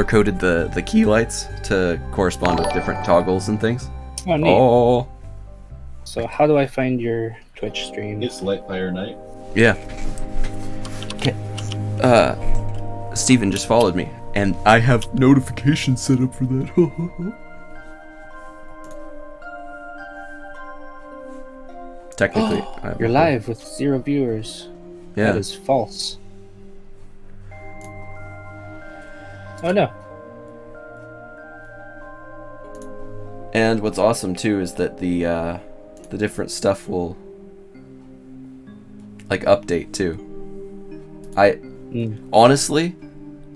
coded the key lights to correspond with different toggles and things. Oh, neat. Oh, So how do I find your Twitch stream? It's Lightfire Night. yeah. Okay. Steven just followed me, and I have notifications set up for that. Technically, You're live with 0 viewers. Yeah. That is false. Oh no. And what's awesome too is that the different stuff will like update too. Honestly,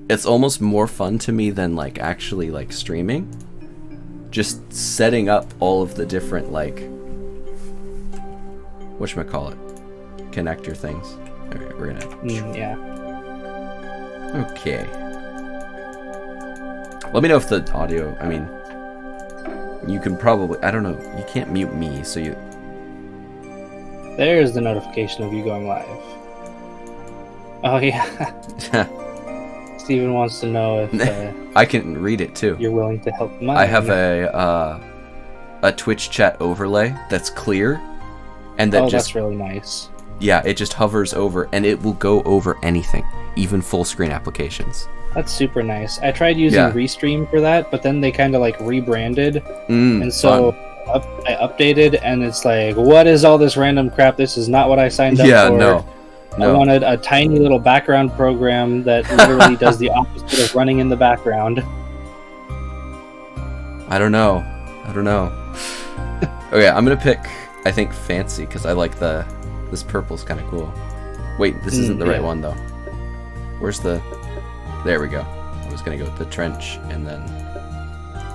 it's almost more fun to me than like actually like streaming. Just setting up all of the different like whatchamacallit, connector things. Okay, we're gonna Yeah. Okay. Let me know if the audio, I mean, you can probably, I don't know, you can't mute me, so you... There's the notification of you going live. Oh yeah. Steven wants to know if I can read it too. you're willing to help him out. I have a Twitch chat overlay that's clear, and that just, that's really nice. yeah, it just hovers over, and it will go over anything, even full screen applications. That's super nice. I tried using Yeah. Restream for that, but then they kind of like rebranded, And and so I updated, and it's like, what is all this random crap? This is not what I signed up yeah, for. no. I wanted a tiny little background program that literally does the opposite of running in the background. I don't know. Okay, I'm gonna pick, I think, Fancy, because I like this purple's kind of cool. Wait, this isn't the right one, though. Where's the... There we go. I was gonna go with the trench, and then...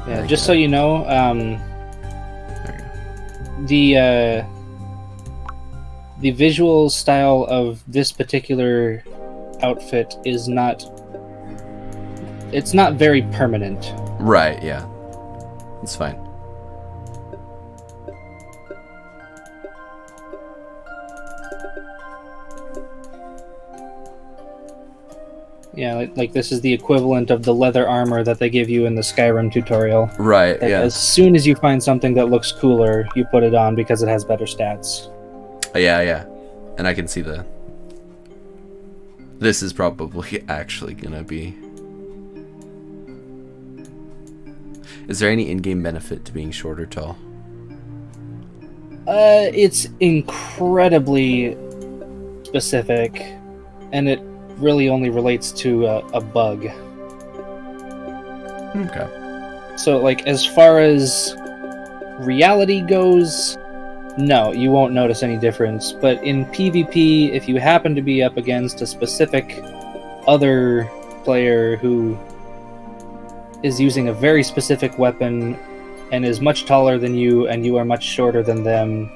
Yeah, just so you know, there we go. the visual style of this particular outfit is not... It's not very permanent. Right, yeah. It's fine. Yeah, like this is the equivalent of the leather armor that they give you in the Skyrim tutorial. Right, Like, yeah. as soon as you find something that looks cooler, you put it on because it has better stats. Yeah. And I can see the... This is probably actually gonna be... Is there any in-game benefit to being short or tall? It's incredibly specific, and it really only relates to a bug. Okay. So, like, as far as reality goes, no, you won't notice any difference. But in PvP, if you happen to be up against a specific other player who is using a very specific weapon and is much taller than you and you are much shorter than them,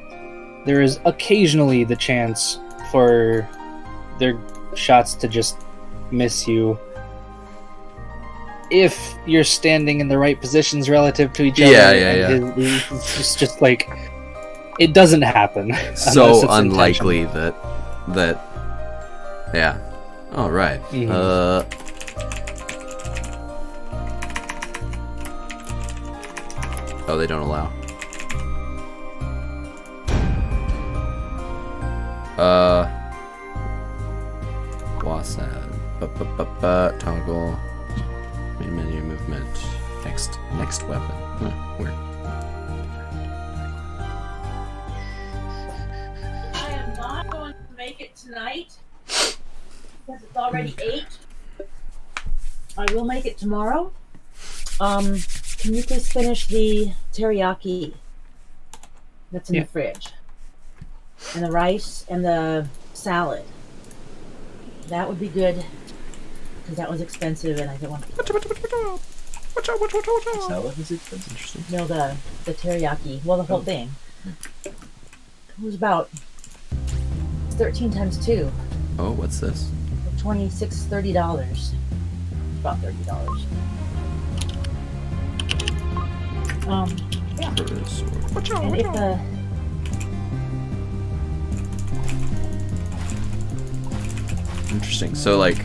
there is occasionally the chance for their shots to just miss you if you're standing in the right positions relative to each other. Yeah. It's just like, it doesn't happen. So unlikely that yeah. All right. Oh, they don't allow. WASD. Toggle. Main menu movement. Next weapon. Weird. I am not going to make it tonight because it's already 8. I will make it tomorrow. Can you please finish the teriyaki that's in the fridge? And the rice and the salad. That would be good because that was expensive and I don't want to... Salad is expensive. Interesting. No, the teriyaki. Well, the whole thing. It was about 13 times 2. Oh, what's this? $30. About $30. Yeah. And if the Interesting. So like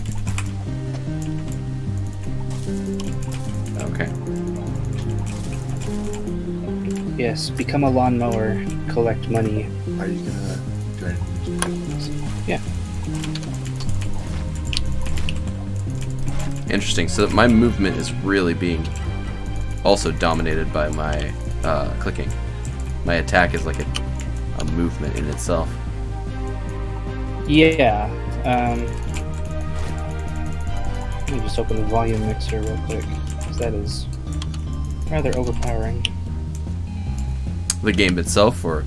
Yes, become a lawnmower, collect money. Are you gonna do anything? Yeah. Interesting. So my movement is really being also dominated by my clicking. My attack is like a movement in itself. Yeah. Let me just open the volume mixer real quick, because that is rather overpowering. The game itself, or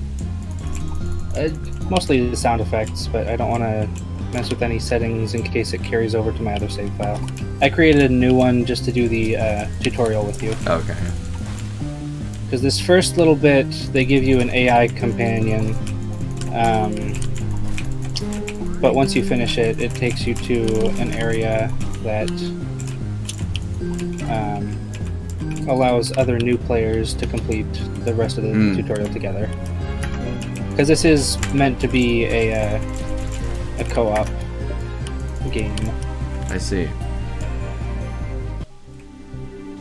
Mostly the sound effects, but I don't want to mess with any settings in case it carries over to my other save file. I created a new one just to do the tutorial with you. okay. Because this first little bit, they give you an AI companion, but once you finish it, it takes you to an area that allows other new players to complete the rest of the tutorial together. Because this is meant to be a co-op game. I see.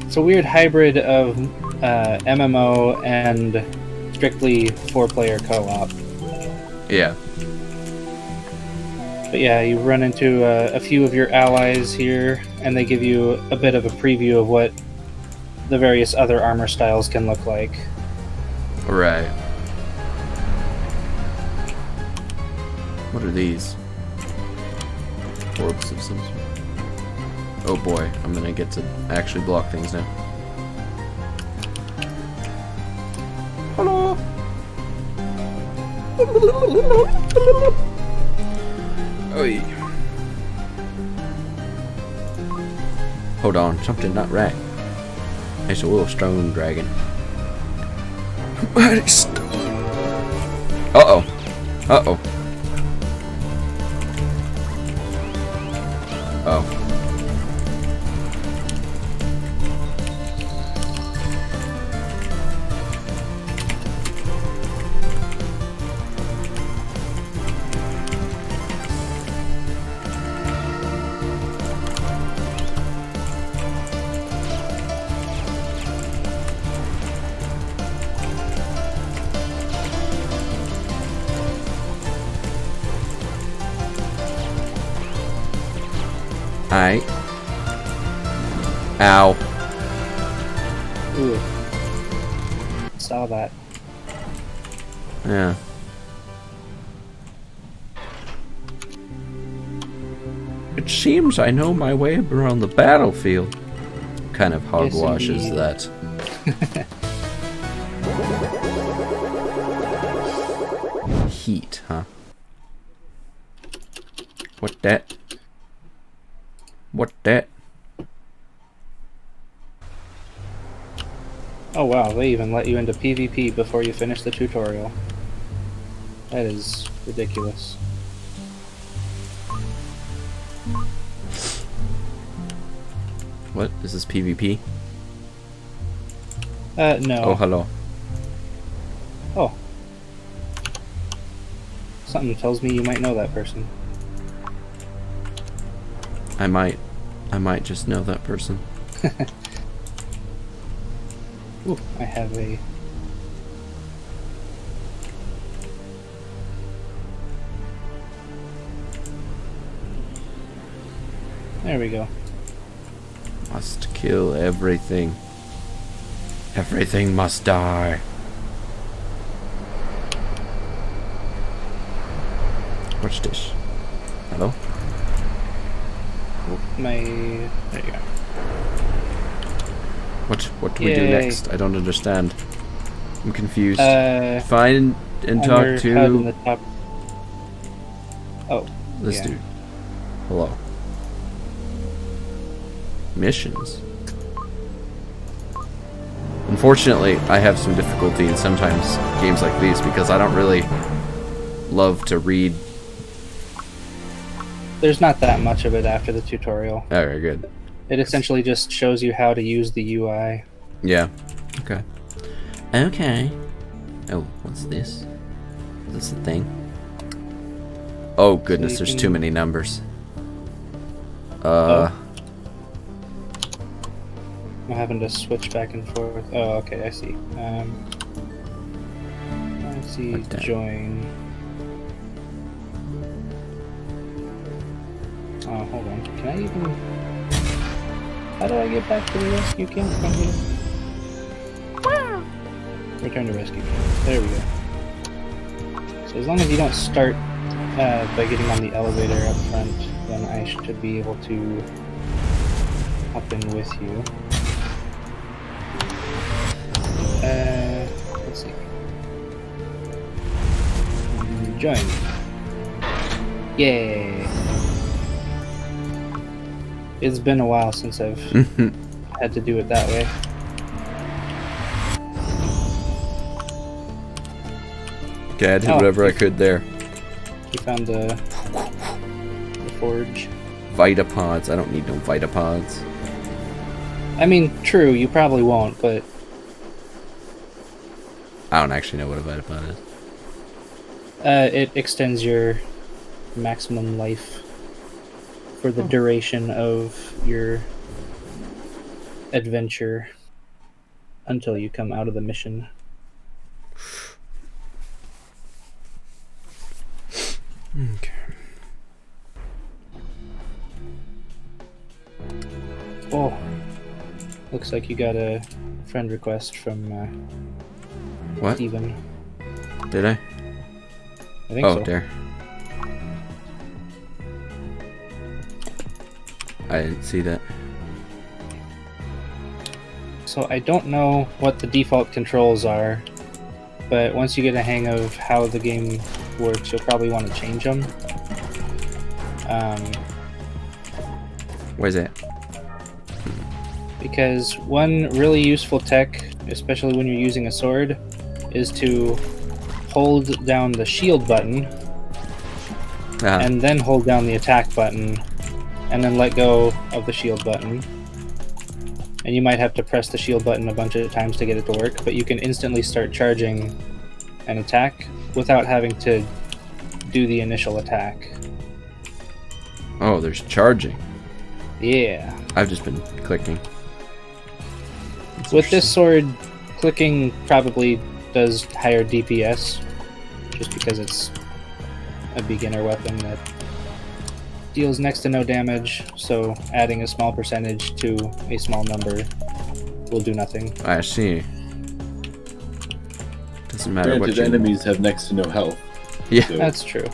It's a weird hybrid of MMO and strictly 4-player co-op. Yeah. But yeah, you run into a few of your allies here, and they give you a bit of a preview of what the various other armor styles can look like. Right. What are these? Orbs of some sort. Oh boy, I'm gonna get to actually block things now. Hello. Oi. Hold on, something not right. It's a little stone dragon. Mighty stone. Uh-oh. Uh-oh. Oh. Aight. Ow. Ooh. Saw that. Yeah. It seems I know my way around the battlefield. What kind of hogwash is indeed. that? Heat, huh? What that? What that? Oh wow, they even let you into PvP before you finish the tutorial. That is ridiculous. What? Is this PvP? No. Oh, hello. Oh. Something tells me you might know that person. I might just know that person. Ooh, I have a... There we go. Must kill everything. Everything must die. What's this? Hello? My... There you go. What do we do Yay. next? I don't understand. I'm confused. Uh, Find and talk under HUD in the to top... Oh, this yeah. dude. Hello. Missions. Unfortunately, I have some difficulty in sometimes games like these because I don't really love to read. There's not that much of it after the tutorial. Okay, good. It essentially just shows you how to use the UI. Yeah. Okay. Okay. Oh, what's this? Is this a thing? Oh goodness, So you there's can- too many numbers. Oh. I'm having to switch back and forth. Oh, okay, I see. Let's see, Like that. join. Oh, hold on. Can I even... How do I get back to the rescue camp from here? Return to rescue camp. There we go. So as long as you don't start by getting on the elevator up front, then I should be able to hop in with you. Let's see. Join. Yay! It's been a while since I've had to do it that way. Okay, I did Oh, whatever I you- could there. You found the forge. Vitapods. I don't need no Vitapods. I mean, true, you probably won't, but I don't actually know what a Vitapod is. it extends your maximum life for the duration of your adventure until you come out of the mission. Okay. Oh, looks like you got a friend request from What? Steven. Did I? I think Oh, so. there. I didn't see that. So I don't know what the default controls are, but once you get a hang of how the game works, you'll probably want to change them. Where's it? Because one really useful tech, especially when you're using a sword, is to hold down the shield button Ah, and then hold down the attack button and then let go of the shield button. And you might have to press the shield button a bunch of times to get it to work, but you can instantly start charging an attack without having to do the initial attack. oh, there's charging. Yeah. I've just been clicking. That's With this interesting. sword, clicking probably does higher DPS, just because it's a beginner weapon that deals next to no damage, so adding a small percentage to a small number will do nothing. I see. Doesn't matter what Granted, you... enemies have next to no health. Yeah. So That's true.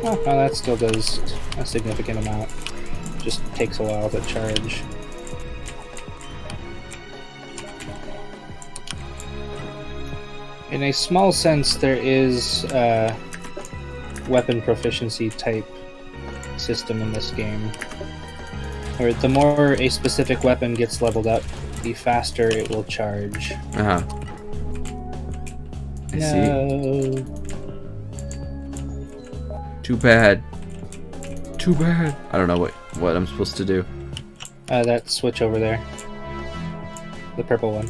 Oh, well, that still does a significant amount. Just takes a while to charge. In a small sense, there is a weapon proficiency type system in this game, where the more a specific weapon gets leveled up, the faster it will charge. Uh-huh. I see. No. Too bad. Too bad. I don't know what I'm supposed to do. That switch over there. The purple one.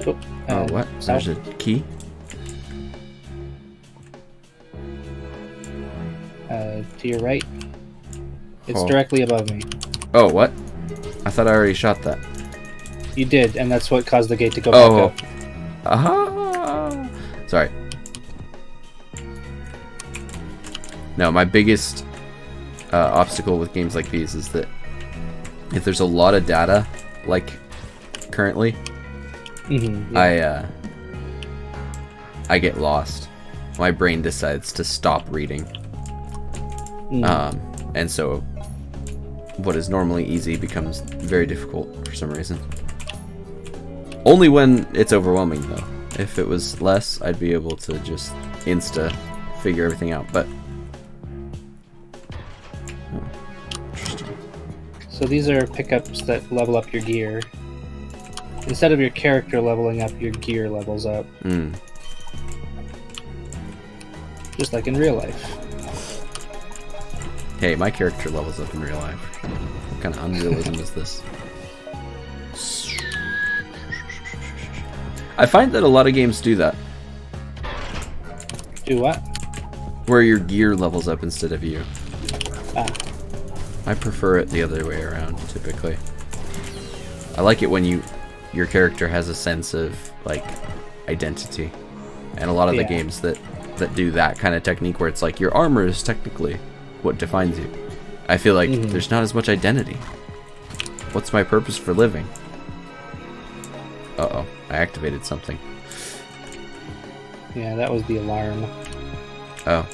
Oh, Oh, what? south. There's a key? To your right. It's Oh. directly above me. Oh, what? I thought I already shot that. You did, and that's what caused the gate to go Oh. back up. Aha! Sorry. No, my biggest obstacle with games like these is that if there's a lot of data, like currently, Mm-hmm, yeah. I get lost. My brain decides to stop reading. Mm. And so what is normally easy becomes very difficult for some reason. Only when it's overwhelming, though. If it was less, I'd be able to just figure everything out, but... Oh, interesting. So these are pickups that level up your gear. Instead of your character leveling up, your gear levels up. Mm. Just like in real life. Hey, my character levels up in real life. What kind of unrealism is this? I find that a lot of games do that, Do what? where your gear levels up instead of you. Ah. I prefer it the other way around, typically. I like it when your character has a sense of, like, identity. And a lot of the Yeah. games that do that kind of technique where it's like your armor is technically what defines you. I feel like there's not as much identity. What's my purpose for living? Uh-oh, I activated something. Yeah, that was the alarm. Oh,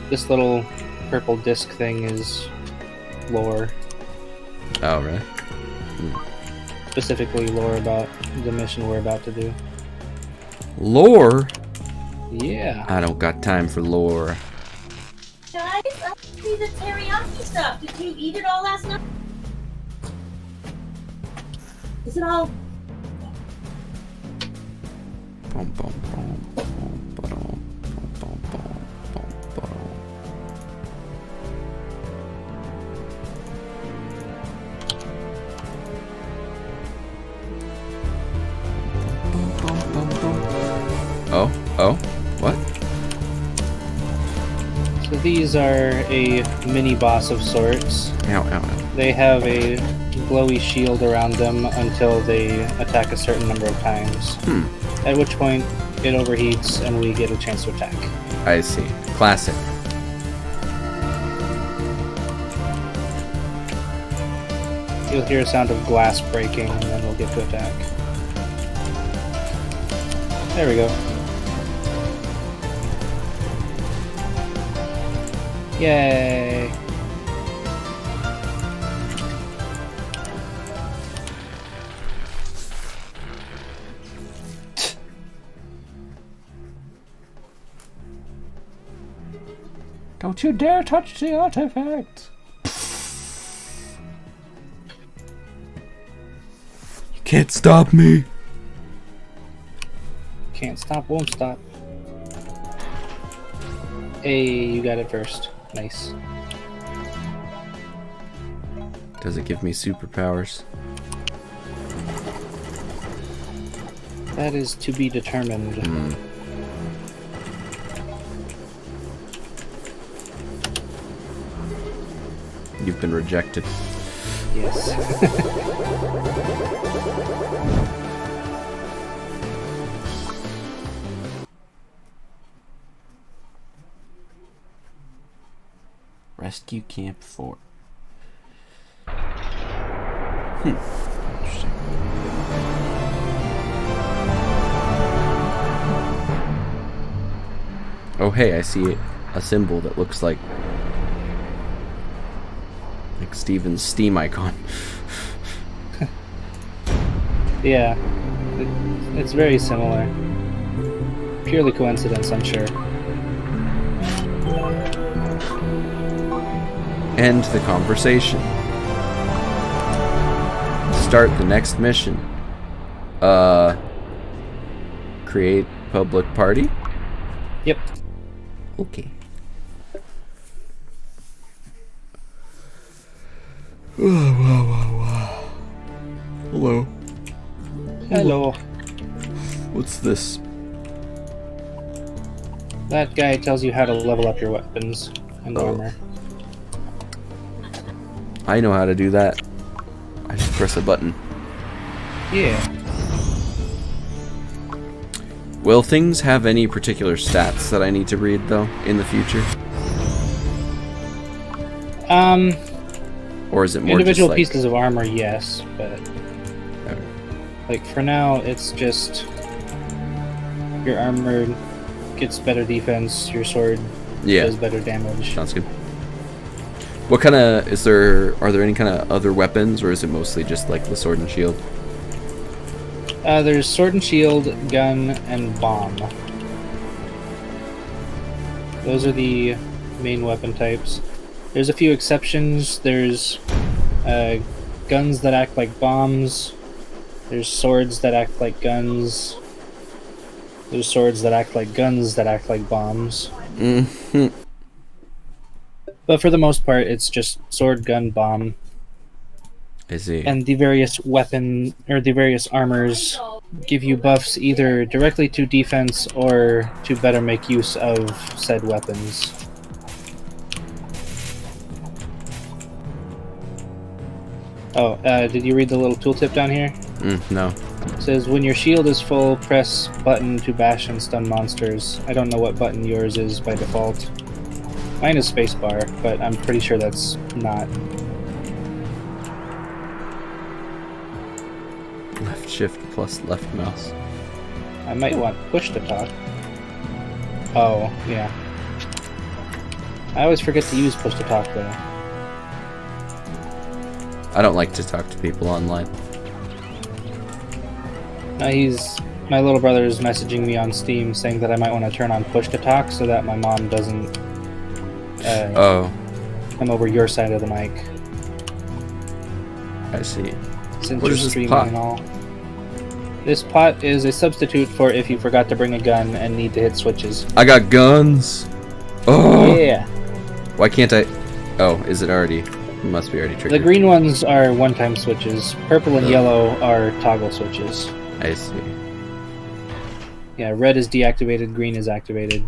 This little purple disc thing is lore. oh really? Specifically lore about the mission we're about to do. Lore? Yeah. I don't got time for lore. Guys, I see the teriyaki stuff. Did you eat it all last night? Is it all? Bum, bum, bum, bum, ba-dum, bum, bum, bum, ba-dum. Oh, what? So these are a mini boss of sorts. Ow, ow, ow. They have a glowy shield around them until they attack a certain number of times. At which point it overheats and we get a chance to attack. I see. Classic. You'll hear a sound of glass breaking and then we'll get to attack. There we go. Yay! Don't you dare touch the artifact! You can't stop me! Can't stop, won't stop. Hey, you got it first. Nice. Does it give me superpowers? That is to be determined. You've been rejected. Yes. Rescue Camp 4. Interesting. Oh hey, I see a symbol that looks like Steven's Steam icon. Yeah. It's very similar. Purely coincidence, I'm sure. End the conversation. Start the next mission. Create public party? Yep. Okay. Hello. Hello. What's this? That guy tells you how to level up your weapons and Oh. armor. I know how to do that. I just press a button. Yeah. Will things have any particular stats that I need to read, though, in the future? Or is it more Individual just like... pieces of armor, yes, but Okay. like for now, it's just your armor gets better defense, your sword Yeah, does better damage. sounds good. What kind of... Are there any kind of other weapons, or is it mostly just like the sword and shield? There's sword and shield, gun, and bomb. Those are the main weapon types. There's a few exceptions. There's guns that act like bombs. There's swords that act like guns. There's swords that act like guns that act like bombs. Mm-hmm. But for the most part, it's just sword, gun, bomb. I see. And the various weapon or the various armors give you buffs either directly to defense or to better make use of said weapons. Oh, did you read the little tooltip down here? No. It says, when your shield is full, press button to bash and stun monsters. I don't know what button yours is by default. Mine is spacebar, but I'm pretty sure that's not. Left shift plus left mouse. I might want push to talk. Oh, yeah. I always forget to use push to talk, though. I don't like to talk to people online. My little brother is messaging me on Steam saying that I might want to turn on push to talk so that my mom doesn't Oh, come over your side of the mic I see. since What you're is this streaming pot? and all. This pot is a substitute for if you forgot to bring a gun and need to hit switches. I got guns. Oh, Yeah. why can't I? Oh, is it already? It must be already The triggered. green ones are one-time switches. Purple and yellow are toggle switches. I see. Yeah, red is deactivated, green is activated.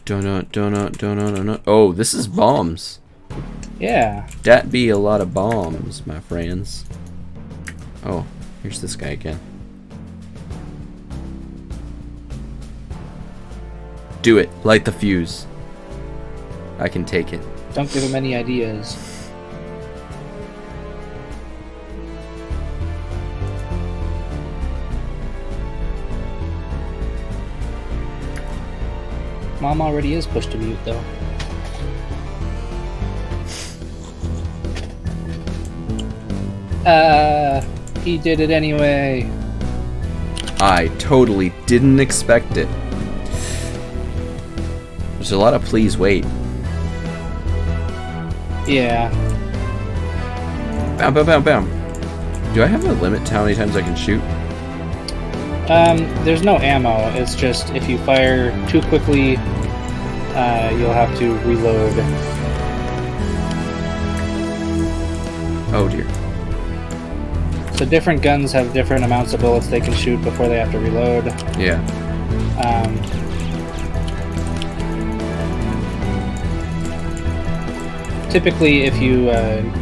Donut. Oh, this is bombs. Yeah. That be a lot of bombs, my friends. Oh, here's this guy again. Do it. Light the fuse. I can take it. Don't give him any ideas. Mom already is pushed to mute, though. He did it anyway. I totally didn't expect it. There's a lot of please wait. Yeah. Bam, bam, bam, bam. Do I have a limit to how many times I can shoot? There's no ammo. It's just if you fire too quickly, you'll have to reload. Oh dear. So different guns have different amounts of bullets they can shoot before they have to reload. Yeah. Typically, if you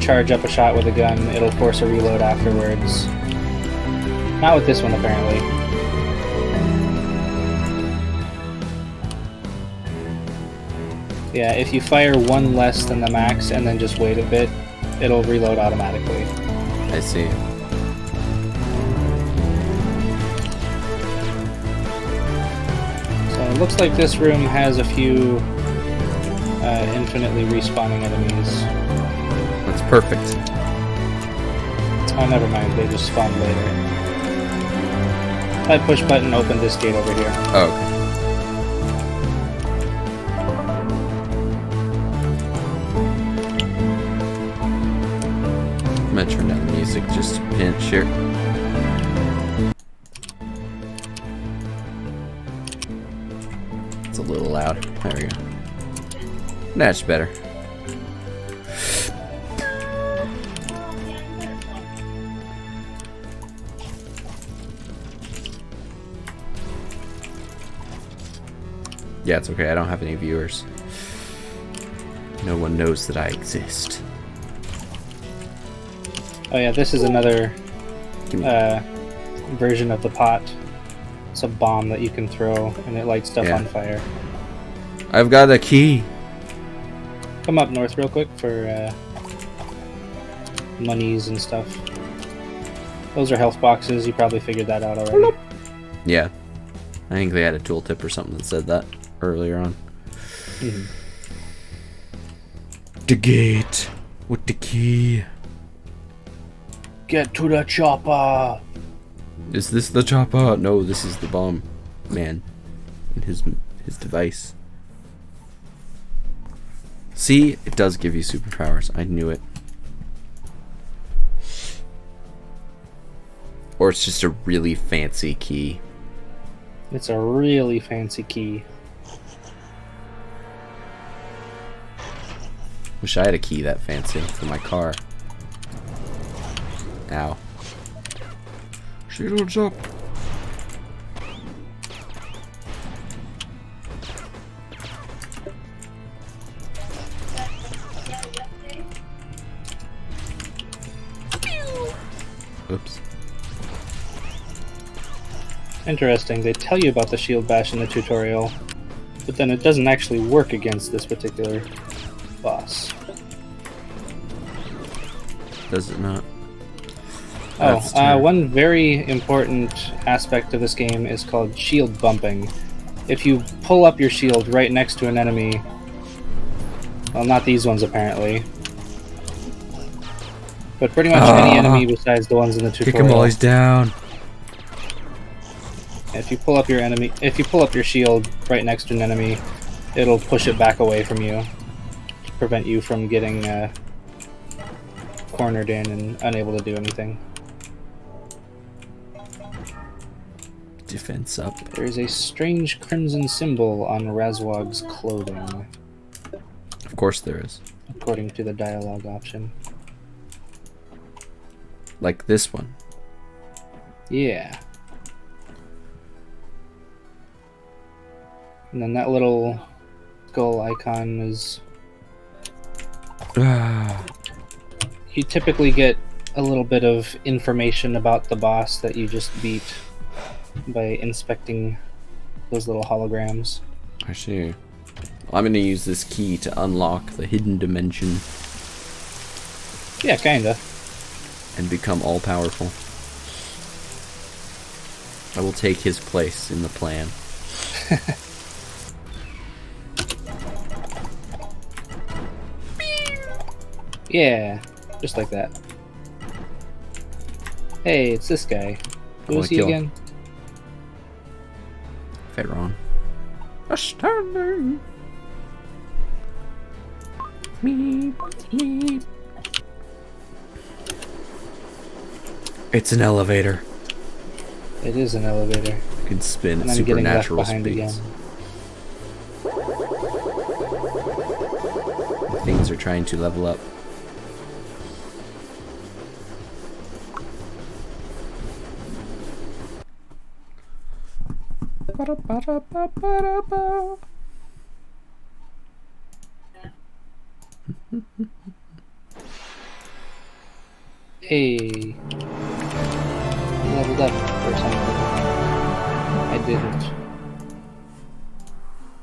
charge up a shot with a gun, it'll force a reload afterwards. Not with this one, apparently. Yeah, if you fire one less than the max and then just wait a bit, it'll reload automatically. I see. So it looks like this room has a few infinitely respawning enemies. That's perfect. Oh, never mind, they just spawn later. If I push button, open this gate over here. Oh, okay. I'm gonna turn down the music just a pinch here. It's a little loud. There we go. That's better. Yeah, it's okay. I don't have any viewers. No one knows that I exist. Oh yeah, this is another Give me- version of the pot. It's a bomb that you can throw, and it lights stuff Yeah. on fire. I've got a key. Come up north real quick for monies and stuff. Those are health boxes. You probably figured that out already. Yeah. I think they had a tooltip or something that said that earlier on. Mhm. The gate with the key. Get to the chopper! Is this the chopper? No, this is the bomb man and his device. See, it does give you superpowers. I knew it. Or it's just a really fancy key. It's a really fancy key. Wish I had a key that fancy for my car. Ow. Shields up. Interesting. They tell you about the shield bash in the tutorial, but then it doesn't actually work against this particular boss. Does it not? That's Oh, true. one very important aspect of this game is called shield bumping. If you pull up your shield right next to an enemy, well, not these ones apparently, but pretty much any enemy besides the ones in the Kick tutorial. him while he's down. If you pull up your shield right next to an enemy, it'll push it back away from you to prevent you from getting cornered in and unable to do anything. Defense up. There is a strange crimson symbol on Razwog's clothing, Of course there is. according to the dialogue option. Like this one. Yeah. And then that little skull icon is... You typically get a little bit of information about the boss that you just beat by inspecting those little holograms. I see. I'm gonna use this key to unlock the hidden dimension Yeah, kinda. and become all powerful. I will take his place in the plan. Yeah, just like that. Hey, it's this guy. Who wanna is he kill him. again? Pharaon. Astounding. Meep, meep. It's an elevator. It is an elevator. It can spin And at I'm getting left supernatural behind speeds. again. Things are trying to level up. Hey. Leveled up or something. I didn't.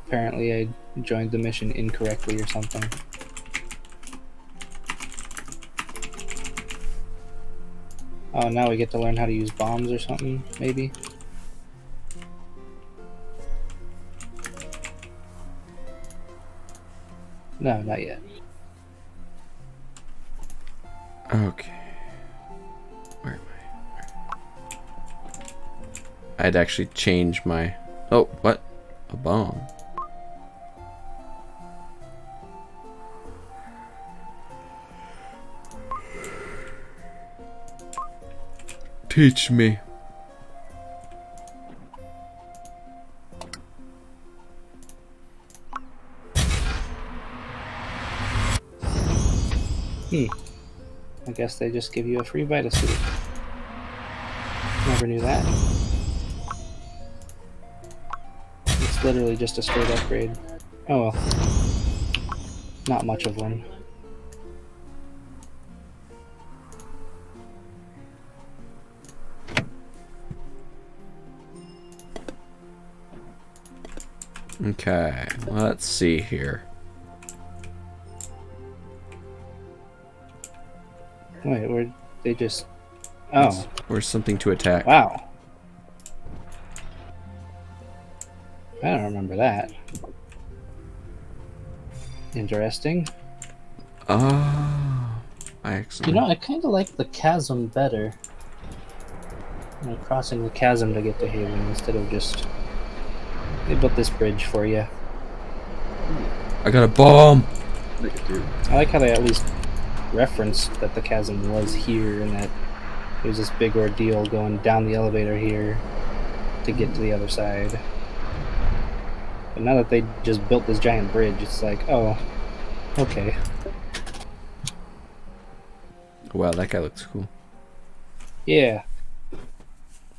Apparently I joined the mission incorrectly or something. Oh, now we get to learn how to use bombs or something, maybe? No, not yet. Okay. Where am I? I'd actually change my... Oh, what? A bomb. Teach me. I guess they just give you a free Vita suit. Never knew that. It's literally just a straight upgrade. Oh well. Not much of one. Okay, let's see here. Wait, where they just... Oh, Where's something to attack? wow. I don't remember that. Interesting. Oh, I actually... You know, I kind of like the chasm better. You know, crossing the chasm to get to Haven instead of just... They built this bridge for you. I got a bomb! Make it through. I like how they at least referenced that the chasm was here and that it was this big ordeal going down the elevator here to get to the other side. But now that they just built this giant bridge, it's like, oh, okay. Wow, that guy looks cool. Yeah.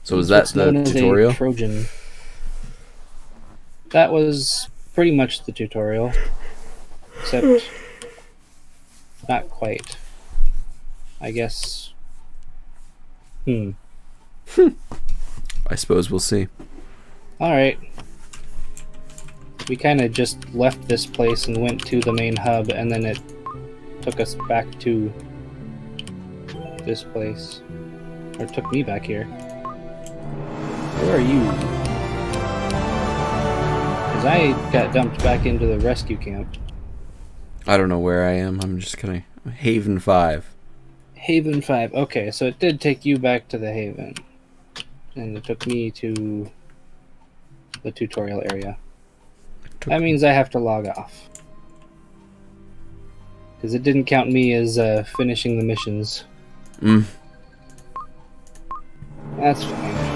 So was It's that what's known the as a tutorial? Trojan. That was pretty much the tutorial. Except not quite. I guess. I suppose we'll see. Alright. We kind of just left this place and went to the main hub, and then it took us back to this place. Or it took me back here. Where are you? Because I got dumped back into the rescue camp. I don't know where I am. I'm just kind of Haven 5. Haven 5. Okay, so it did take you back to the Haven. And it took me to the tutorial area. That means I have to log off. Because it didn't count me as finishing the missions. That's fine.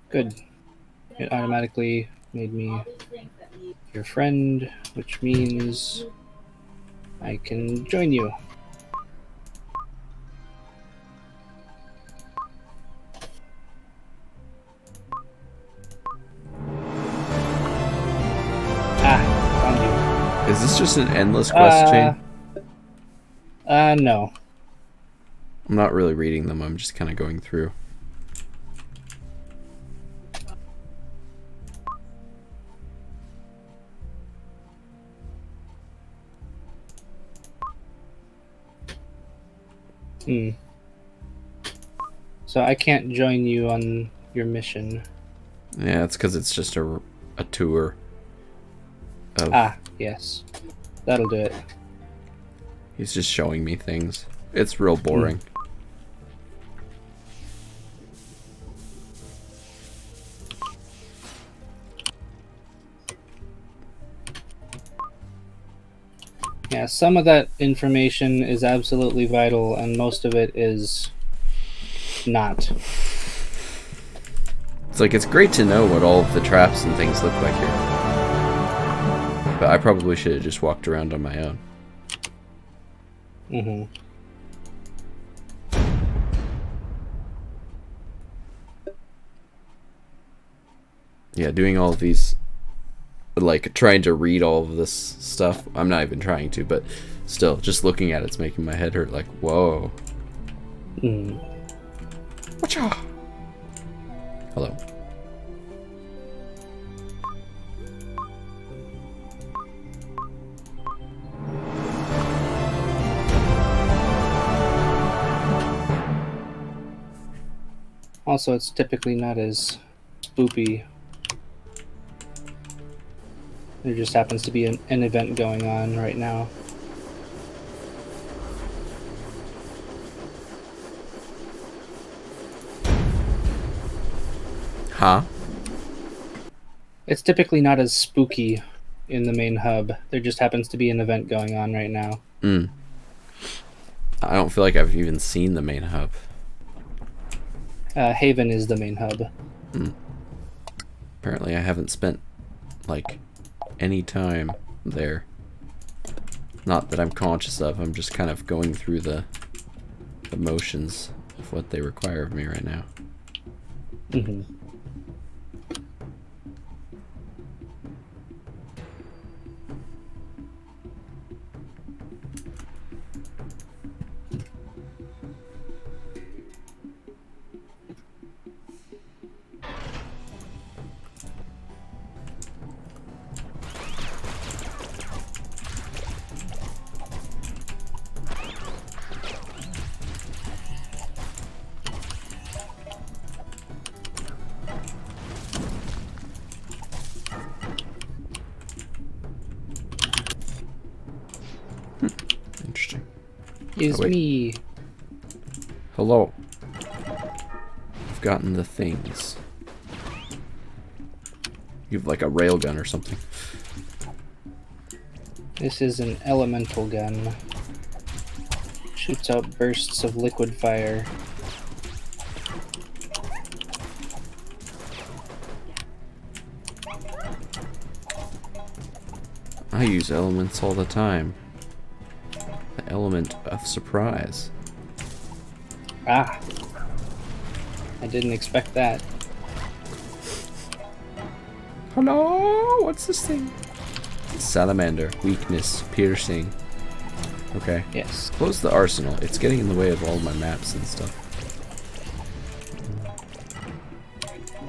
Good. It automatically made me your friend, which means I can join you. Found you. Is this just an endless quest chain? No. I'm not really reading them. I'm just kind of going through. So I can't join you on your mission. Yeah, it's because it's just a tour. Of, Yes. That'll do it. He's just showing me things. It's real boring. Yeah, some of that information is absolutely vital, and most of it is not. It's like, it's great to know what all of the traps and things look like here. But I probably should have just walked around on my own. Yeah, doing all of these, like, trying to read all of this stuff. I'm not even trying to, but still, just looking at it's making my head hurt. Like, whoa. Whatcha? Hello. Also, it's typically not as spoopy. There just happens to be an event going on right now. Huh? It's typically not as spooky in the main hub. There just happens to be an event going on right now. I don't feel like I've even seen the main hub. Haven is the main hub. Apparently I haven't spent, like, any time there. Not that I'm conscious of. I'm just kind of going through the motions of what they require of me right now. Interesting. Is me. Hello. I've gotten the things. You have like a railgun or something. This is an elemental gun. Shoots out bursts of liquid fire. I use elements all the time. The element of surprise. I didn't expect that. Hello? What's this thing? Salamander. Weakness. Piercing. Okay. Yes. Close the arsenal. It's getting in the way of all my maps and stuff.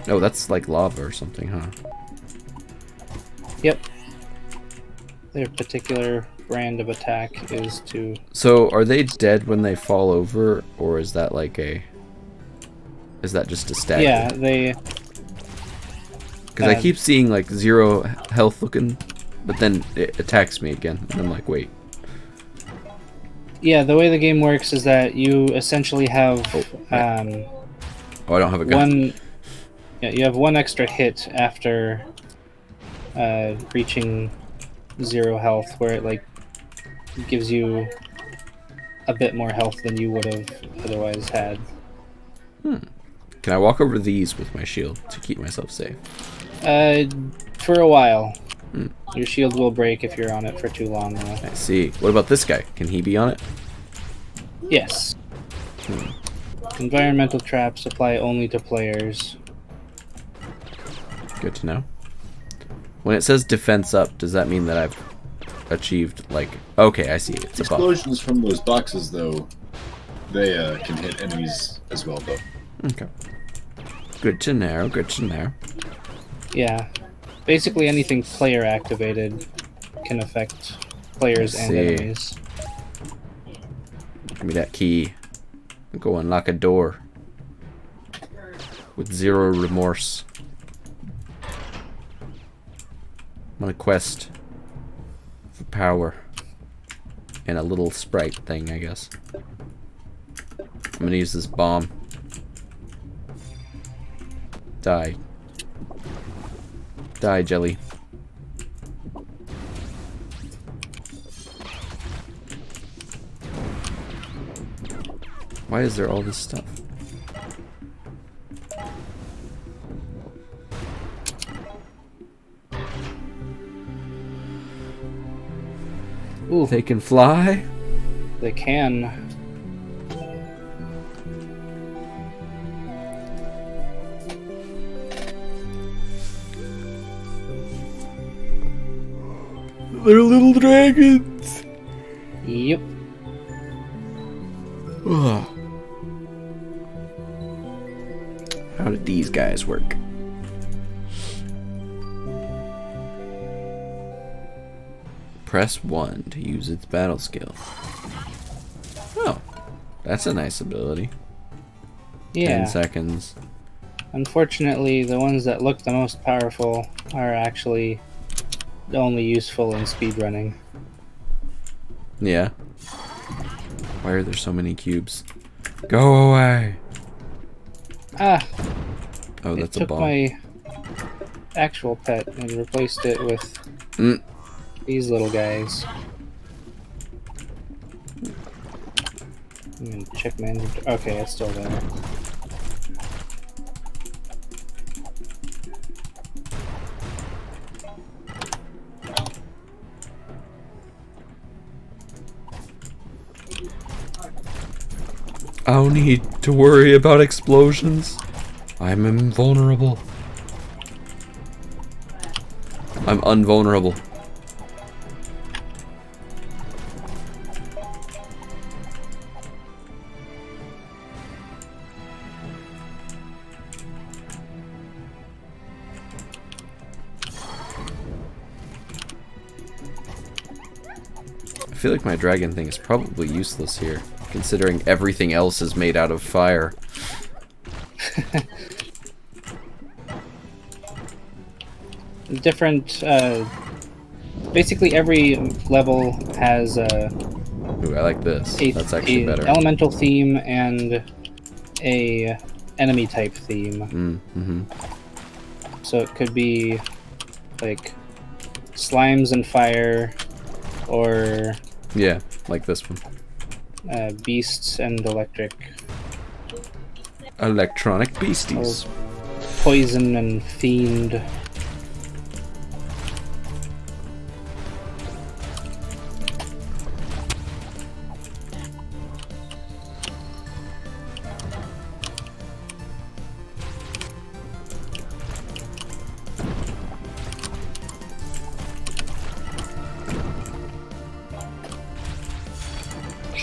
Oh, that's like lava or something, huh? Yep. Their particular brand of attack is to... So, are they dead when they fall over, or is that like a... Is that just a stat? Yeah, they... Because I keep seeing like 0 health looking, but then it attacks me again, and I'm like, wait. Yeah, the way the game works is that you essentially have Oh, I don't have a gun. one... Yeah, you have one extra hit after reaching 0 health, where it like gives you a bit more health than you would have otherwise had. Can I walk over these with my shield to keep myself safe? For a while. Your shield will break if you're on it for too long, though. I see. What about this guy? Can he be on it? Yes. Environmental traps apply only to players. Good to know. When it says defense up, does that mean that I've achieved, like... Okay, I see. It's a buff. Explosions from those boxes, though, they can hit enemies as well, though. Okay. Good to know, good to know. Yeah. Basically anything player activated can affect players I and see. enemies. Give me that key. I'll go unlock a door. With 0 remorse. I'm on a quest for power. And a little sprite thing, I guess. I'm gonna use this bomb. Die. Die, jelly. Why is there all this stuff? Ooh, They can fly? they can. They're little dragons! Yep. Ugh. How did these guys work? Press 1 to use its battle skill. Oh, that's a nice ability. 10 Yeah. seconds. Unfortunately, the ones that look the most powerful are actually only useful in speedrunning. Yeah. Why are there so many cubes? Go away! Ah! Oh, It that's a took bomb. my actual pet and replaced it with Mm. these little guys. I'm gonna check my inventory. Okay, it's still there. I don't need to worry about explosions. I'm invulnerable. I'm unvulnerable. I feel like my dragon thing is probably useless here, considering everything else is made out of fire. Different, basically every level has Ooh, I like this. That's actually better. elemental theme and a enemy type theme. So it could be like slimes and fire, or Yeah, like this one. beasts and electric, Electronic beasties. poison and fiend.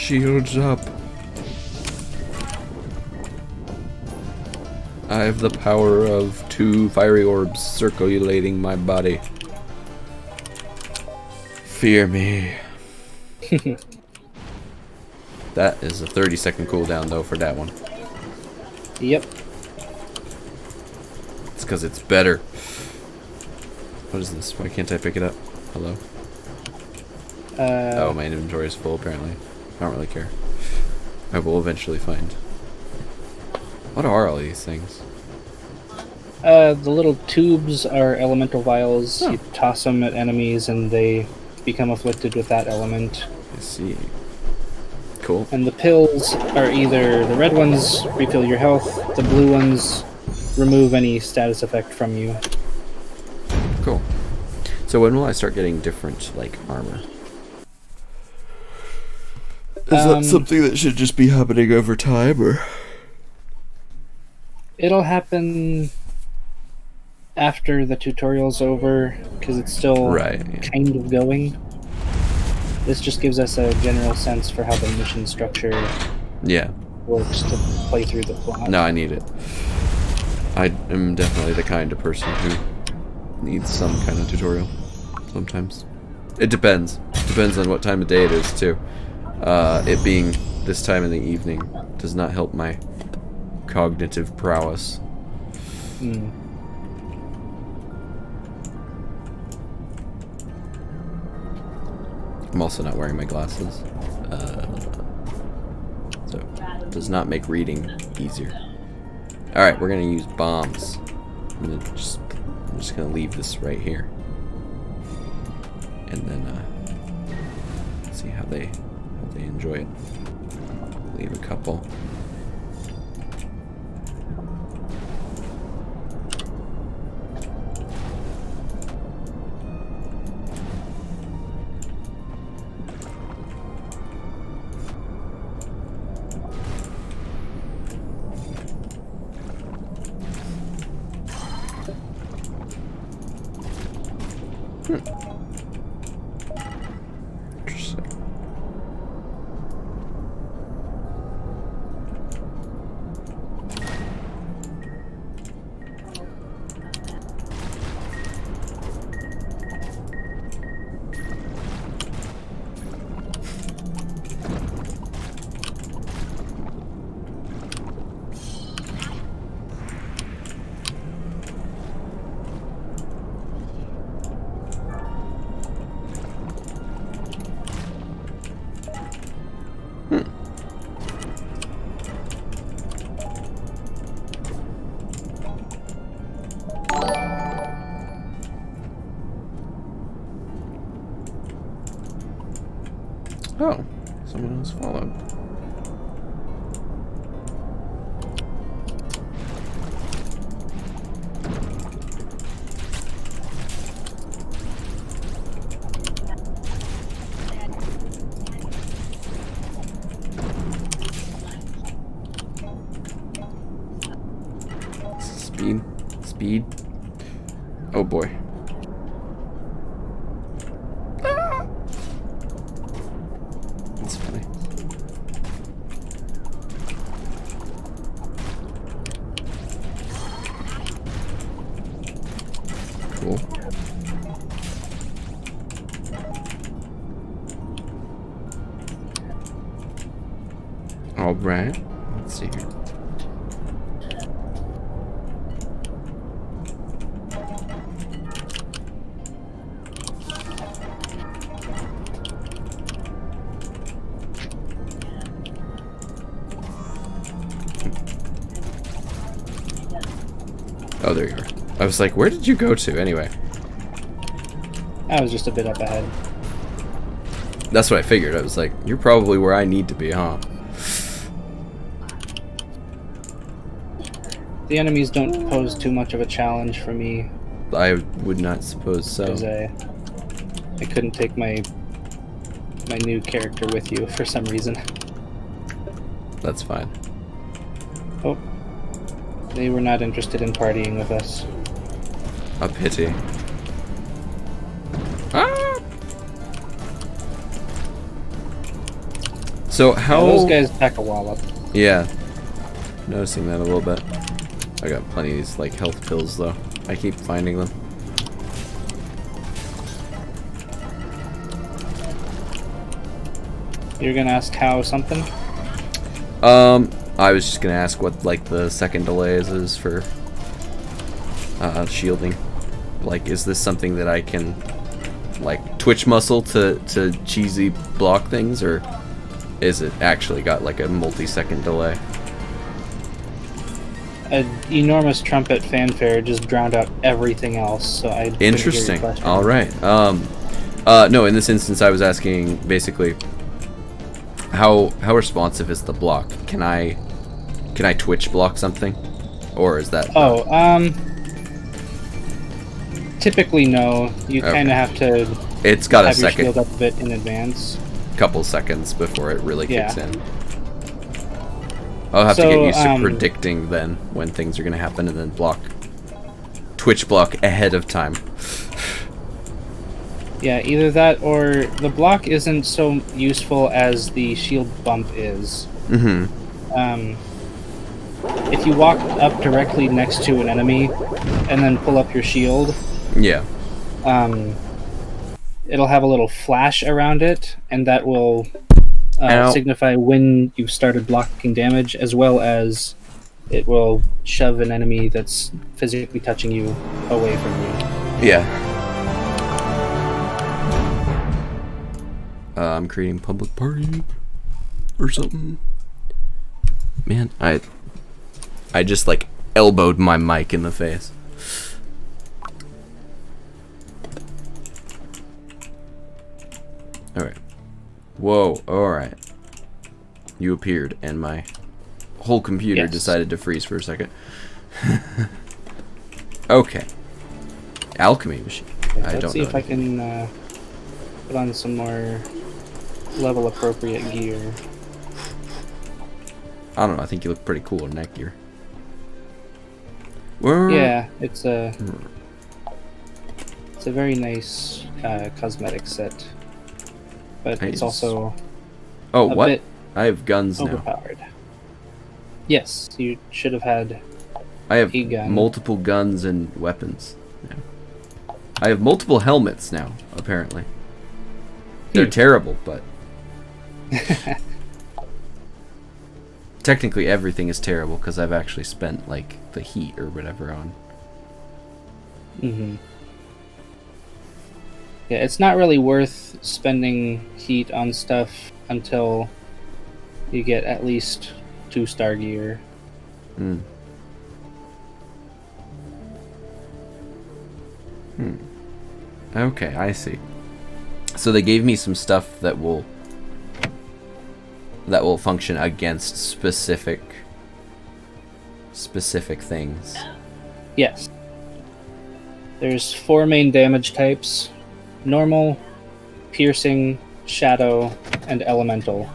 Shields up. I have the power of 2 fiery orbs circulating my body. Fear me. That is a 30-second cooldown though for that one. Yep. It's because it's better. What is this? Why can't I pick it up? Hello? Oh, my inventory is full apparently. I don't really care. I will eventually find. What are all these things? The little tubes are elemental vials. Oh. You toss them at enemies and they become afflicted with that element. I see. Cool. And the pills are either the red ones refill your health, the blue ones remove any status effect from you. Cool. So when will I start getting different, like, armor? Is that something that should just be happening over time, or? It'll happen after the tutorial's over, because it's still Right, yeah. kind of going. This just gives us a general sense for how the mission structure Yeah. works to play through the plot. No, I need it. I am definitely the kind of person who needs some kind of tutorial. Sometimes. It depends. Depends on what time of day it is, too. It being this time in the evening does not help my cognitive prowess. Hmm. I'm also not wearing my glasses. So, it does not make reading easier. Alright, we're gonna use bombs. I'm just gonna leave this right here. And then, see how they enjoy it. Leave a couple. Interesting. Oh, someone else followed. Speed. Oh boy. That's funny. Cool. All right. Let's see here. Oh, there you are. I was like, where did you go to anyway? I was just a bit up ahead. That's what I figured. I was like, you're probably where I need to be, huh? The enemies don't pose too much of a challenge for me, I would not suppose so. because I couldn't take my new character with you for some reason. That's fine. Oh. They were not interested in partying with us. A pity. Ah! So Yeah, how? those guys pack a wallop. Yeah, noticing that a little bit. I got plenty of these like health pills though. I keep finding them. You're gonna ask how something? I was just gonna ask what like the second delay is for shielding. Like, is this something that I can like twitch muscle to cheesy block things, or is it actually got like a multi-second delay? An enormous trumpet fanfare just drowned out everything else, so I couldn't hear your Interesting. question. All right. No, in this instance, I was asking basically how responsive is the block? Can I twitch block something, or is that? Oh, typically no. You Okay. kind of have to It's got a have your shield second, up a bit in advance. couple seconds before it really kicks Yeah. in. I'll have to So, get used to um, predicting then when things are gonna happen, and then twitch block ahead of time. Yeah, either that or the block isn't so useful as the shield bump is. Mm-hmm. If you walk up directly next to an enemy and then pull up your shield, Yeah. it'll have a little flash around it, and that will Ow. signify when you've started blocking damage, as well as it will shove an enemy that's physically touching you away from you. Yeah. I'm creating public party or something. Man, I just like elbowed my mic in the face. Alright. Whoa, alright. You appeared and my whole computer Yes. decided to freeze for a second. Okay. Alchemy machine. I Let's don't see know if I can put on some more level appropriate gear. I don't know. I think you look pretty cool in that gear. Where? Yeah, it's a very nice cosmetic set, but Nice. it's also Oh, a what? bit I have guns now. overpowered. Yes, you should have had. I have a gun. multiple guns and weapons. Yeah. I have multiple helmets now, apparently. They're terrible, but technically everything is terrible because I've actually spent like the heat or whatever on. Mm-hmm. Yeah, it's not really worth spending heat on stuff until you get at least 2-star gear. Hmm. Okay, I see. So they gave me some stuff that will function against specific things. Yes. There's 4 main damage types: normal, piercing, shadow, and elemental.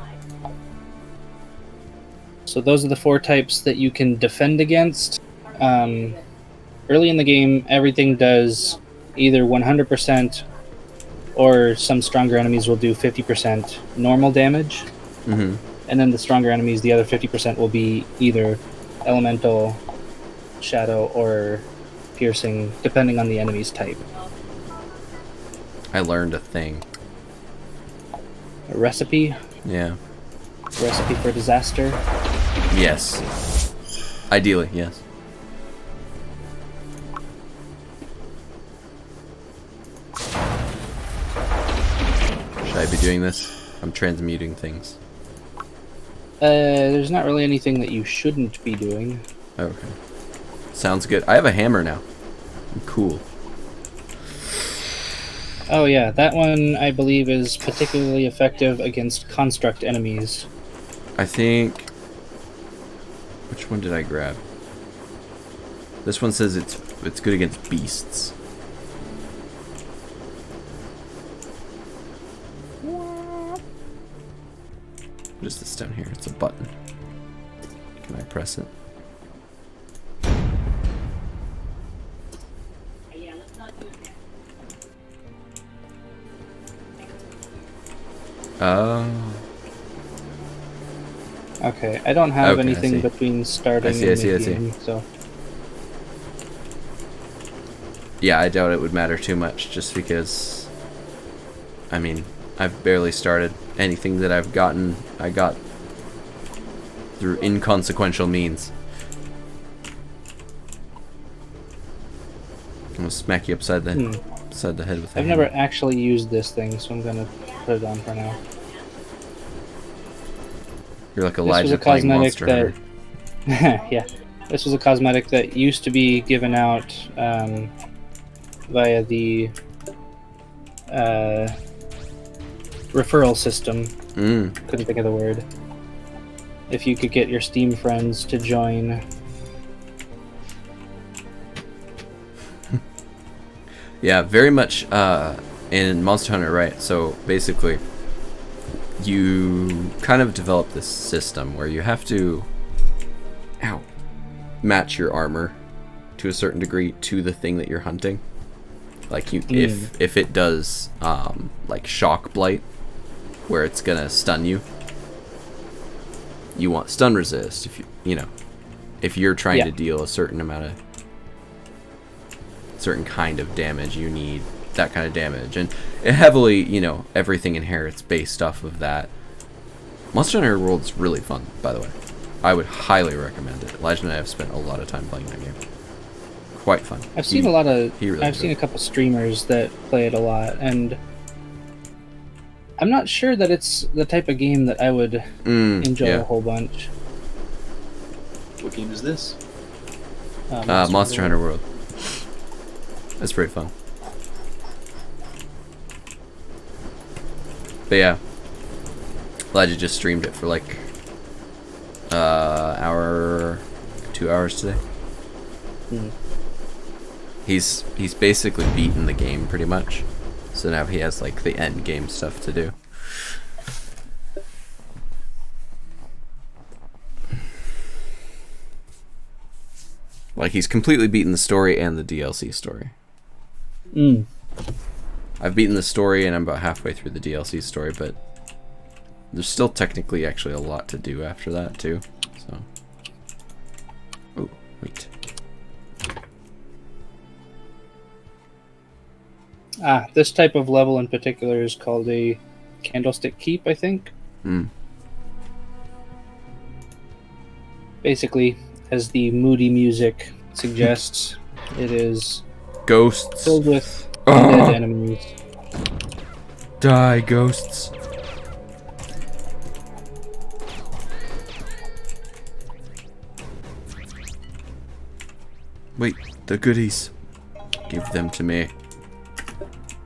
So those are the 4 types that you can defend against. Early in the game, everything does either 100% or some stronger enemies will do 50% normal damage. Mm-hmm. And then the stronger enemies, the other 50% will be either elemental, shadow, or piercing, depending on the enemy's type. I learned a thing. A recipe for disaster. Yes. Ideally, yes. Should I be doing this? I'm transmuting things. There's not really anything that you shouldn't be doing. Okay. Sounds good. I have a hammer now. I'm cool. Oh yeah, that one I believe is particularly effective against construct enemies. I think... Which one did I grab? This one says it's good against beasts. What is this down here? It's a button. Can I press it? Yeah, let's not do it now. Oh. Okay, I don't have Okay, I anything see. between starting I see, and I see. mid-game, so... Yeah, I doubt it would matter too much, just because, I mean, I've barely started. Anything that I've gotten, I got through inconsequential means. I'm gonna smack you upside the head with a I've hammer. never actually used this thing, so I'm gonna put it on for now. You're like This was Elijah a playing cosmetic Monster Hunter. that... yeah. This was a cosmetic that used to be given out via the referral system. Couldn't think of the word. If you could get your Steam friends to join. Yeah, very much in Monster Hunter, right? So basically, you kind of develop this system where you have to match your armor to a certain degree to the thing that you're hunting. Like if it does like shock blight, where it's gonna stun you, you want stun resist. If if you're trying to deal a certain kind of damage, you need that kind of damage, and it heavily, everything inherits based off of that. Monster Hunter World's really fun, by the way. I would highly recommend it. Elijah and I have spent a lot of time playing that game. Quite fun. I've seen a lot of. really I've seen a couple streamers that play it a lot, and I'm not sure that it's the type of game that I would enjoy a whole bunch. What game is this? Monster Hunter World. That's pretty fun. But yeah, Elijah just streamed it for like hour, 2 hours today. He's basically beaten the game pretty much, so now he has like the end game stuff to do. Like, he's completely beaten the story and the DLC story. I've beaten the story and I'm about halfway through the DLC story, but there's still technically actually a lot to do after that too. So, oh wait. This type of level in particular is called a Candlestick Keep, I think. Basically, as the moody music suggests, it is Ghosts. filled with undead enemies. Die, ghosts. Wait, the goodies. Give them to me.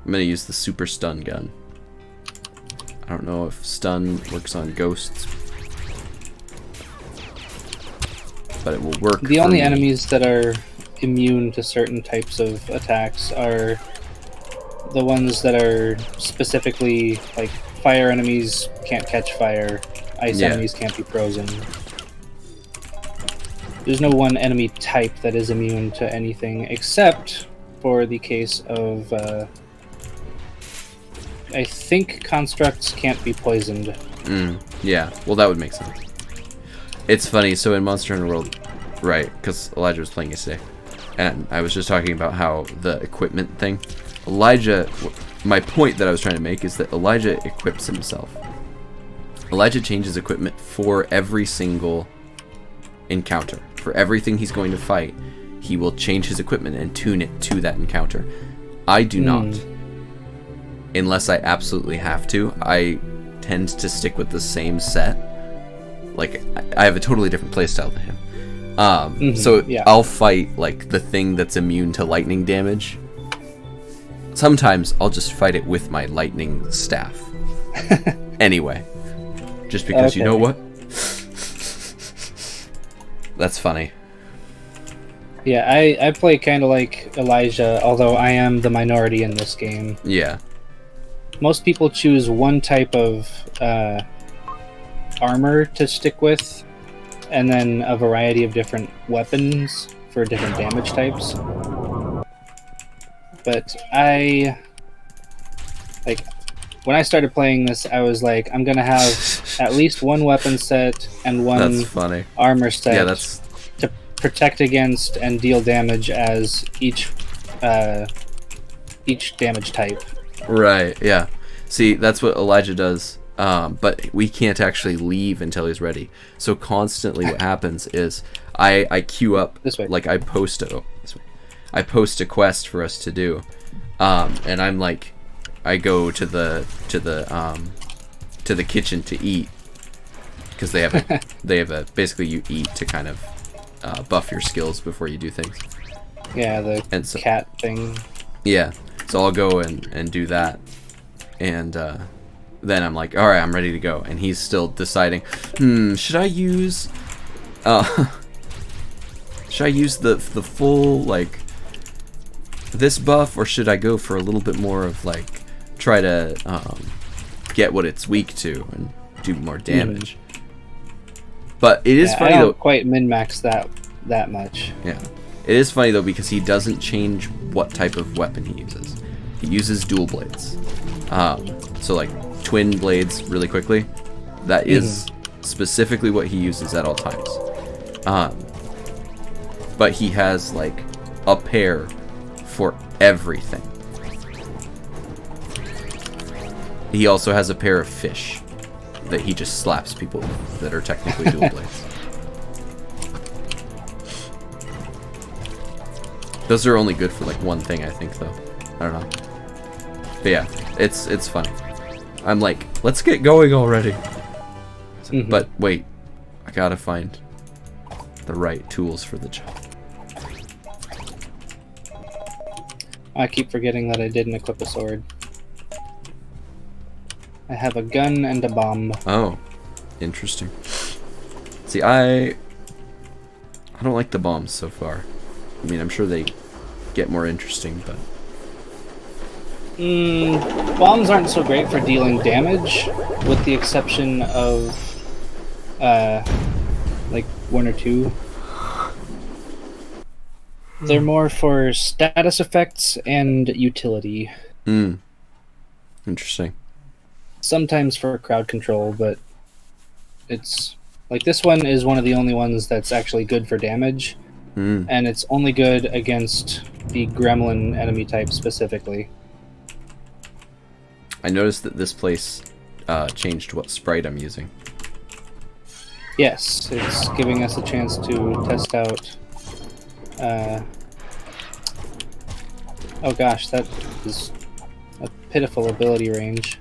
I'm gonna use the super stun gun. I don't know if stun works on ghosts, but it will work. The for only me. enemies that are immune to certain types of attacks are the ones that are specifically like fire enemies can't catch fire, ice enemies can't be frozen. There's no one enemy type that is immune to anything except for the case of I think constructs can't be poisoned. Yeah, well that would make sense. It's funny, so in Monster Hunter World, right, because Elijah was playing yesterday, and I was just talking about how the equipment thing, Elijah, my point that I was trying to make is that Elijah equips himself. Elijah changes equipment for every single encounter. For everything he's going to fight, he will change his equipment and tune it to that encounter. I do not. Unless I absolutely have to, I tend to stick with the same set. Like, I have a totally different playstyle than him. So I'll fight, like, the thing that's immune to lightning damage. Sometimes I'll just fight it with my lightning staff. Anyway. Just because, you know what? That's funny. Yeah, I play kind of like Elijah, although I am the minority in this game. Yeah. Most people choose one type of armor to stick with, and then a variety of different weapons for different damage types. But when I started playing this, I was like, I'm gonna have at least one weapon set and one That's funny. armor set Yeah, that's to protect against and deal damage as each damage type. right. Yeah. See, that's what Elijah does. But we can't actually leave until he's ready. So constantly, what happens is I queue up, This way. like I post a quest for us to do, and I'm like, I go to the kitchen to eat, because they have a basically you eat to kind of buff your skills before you do things. Yeah, the And so, cat thing. yeah, so I'll go and do that, and then I'm like, all right, I'm ready to go, and he's still deciding, should I use the full, like, this buff, or should I go for a little bit more of, like, try to get what it's weak to and do more damage. But it is Yeah, funny I don't though. quite min-max that much. Yeah, it is funny though, because he doesn't change what type of weapon he uses. He uses dual blades. So like twin blades really quickly. That is specifically what he uses at all times. But he has like a pair for everything. He also has a pair of fish that he just slaps people with that are technically dual blades. Those are only good for like one thing, I think, though. I don't know. But yeah, it's funny. I'm like, let's get going already. But wait, I gotta find the right tools for the job. I keep forgetting that I didn't equip a sword. I have a gun and a bomb. Oh, interesting. See, I don't like the bombs so far. I mean, I'm sure they get more interesting, but Bombs aren't so great for dealing damage, with the exception of like one or two. They're more for status effects and utility. interesting. Sometimes for crowd control, but it's like this one is one of the only ones that's actually good for damage, and it's only good against the gremlin enemy type specifically. I noticed that this place changed what sprite I'm using. Yes, it's giving us a chance to test out. Oh gosh, that is a pitiful ability range.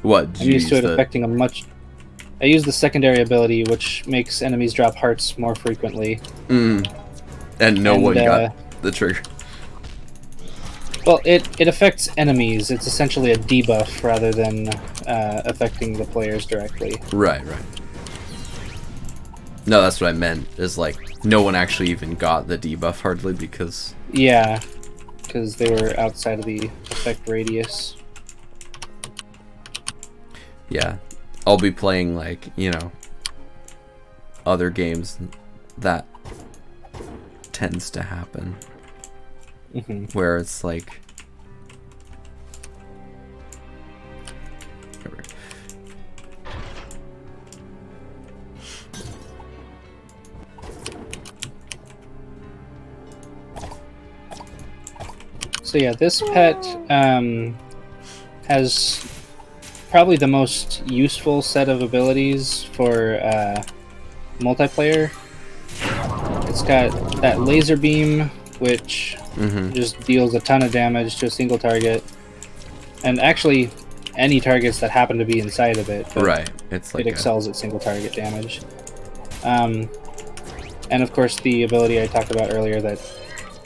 What? Did I'm you used to use it the- affecting a much. I use the secondary ability, which makes enemies drop hearts more frequently. And no And, one got the trigger. Well, it affects enemies. It's essentially a debuff rather than affecting the players directly. Right. No, that's what I meant. Is like no one actually even got the debuff hardly because. Yeah, because they were outside of the effect radius. Yeah, I'll be playing like, you know, other games that tends to happen where it's like So yeah, this pet has probably the most useful set of abilities for multiplayer. It's got that laser beam, which just deals a ton of damage to a single target, and actually any targets that happen to be inside of it. But right. It's like it excels at single target damage. And of course the ability I talked about earlier that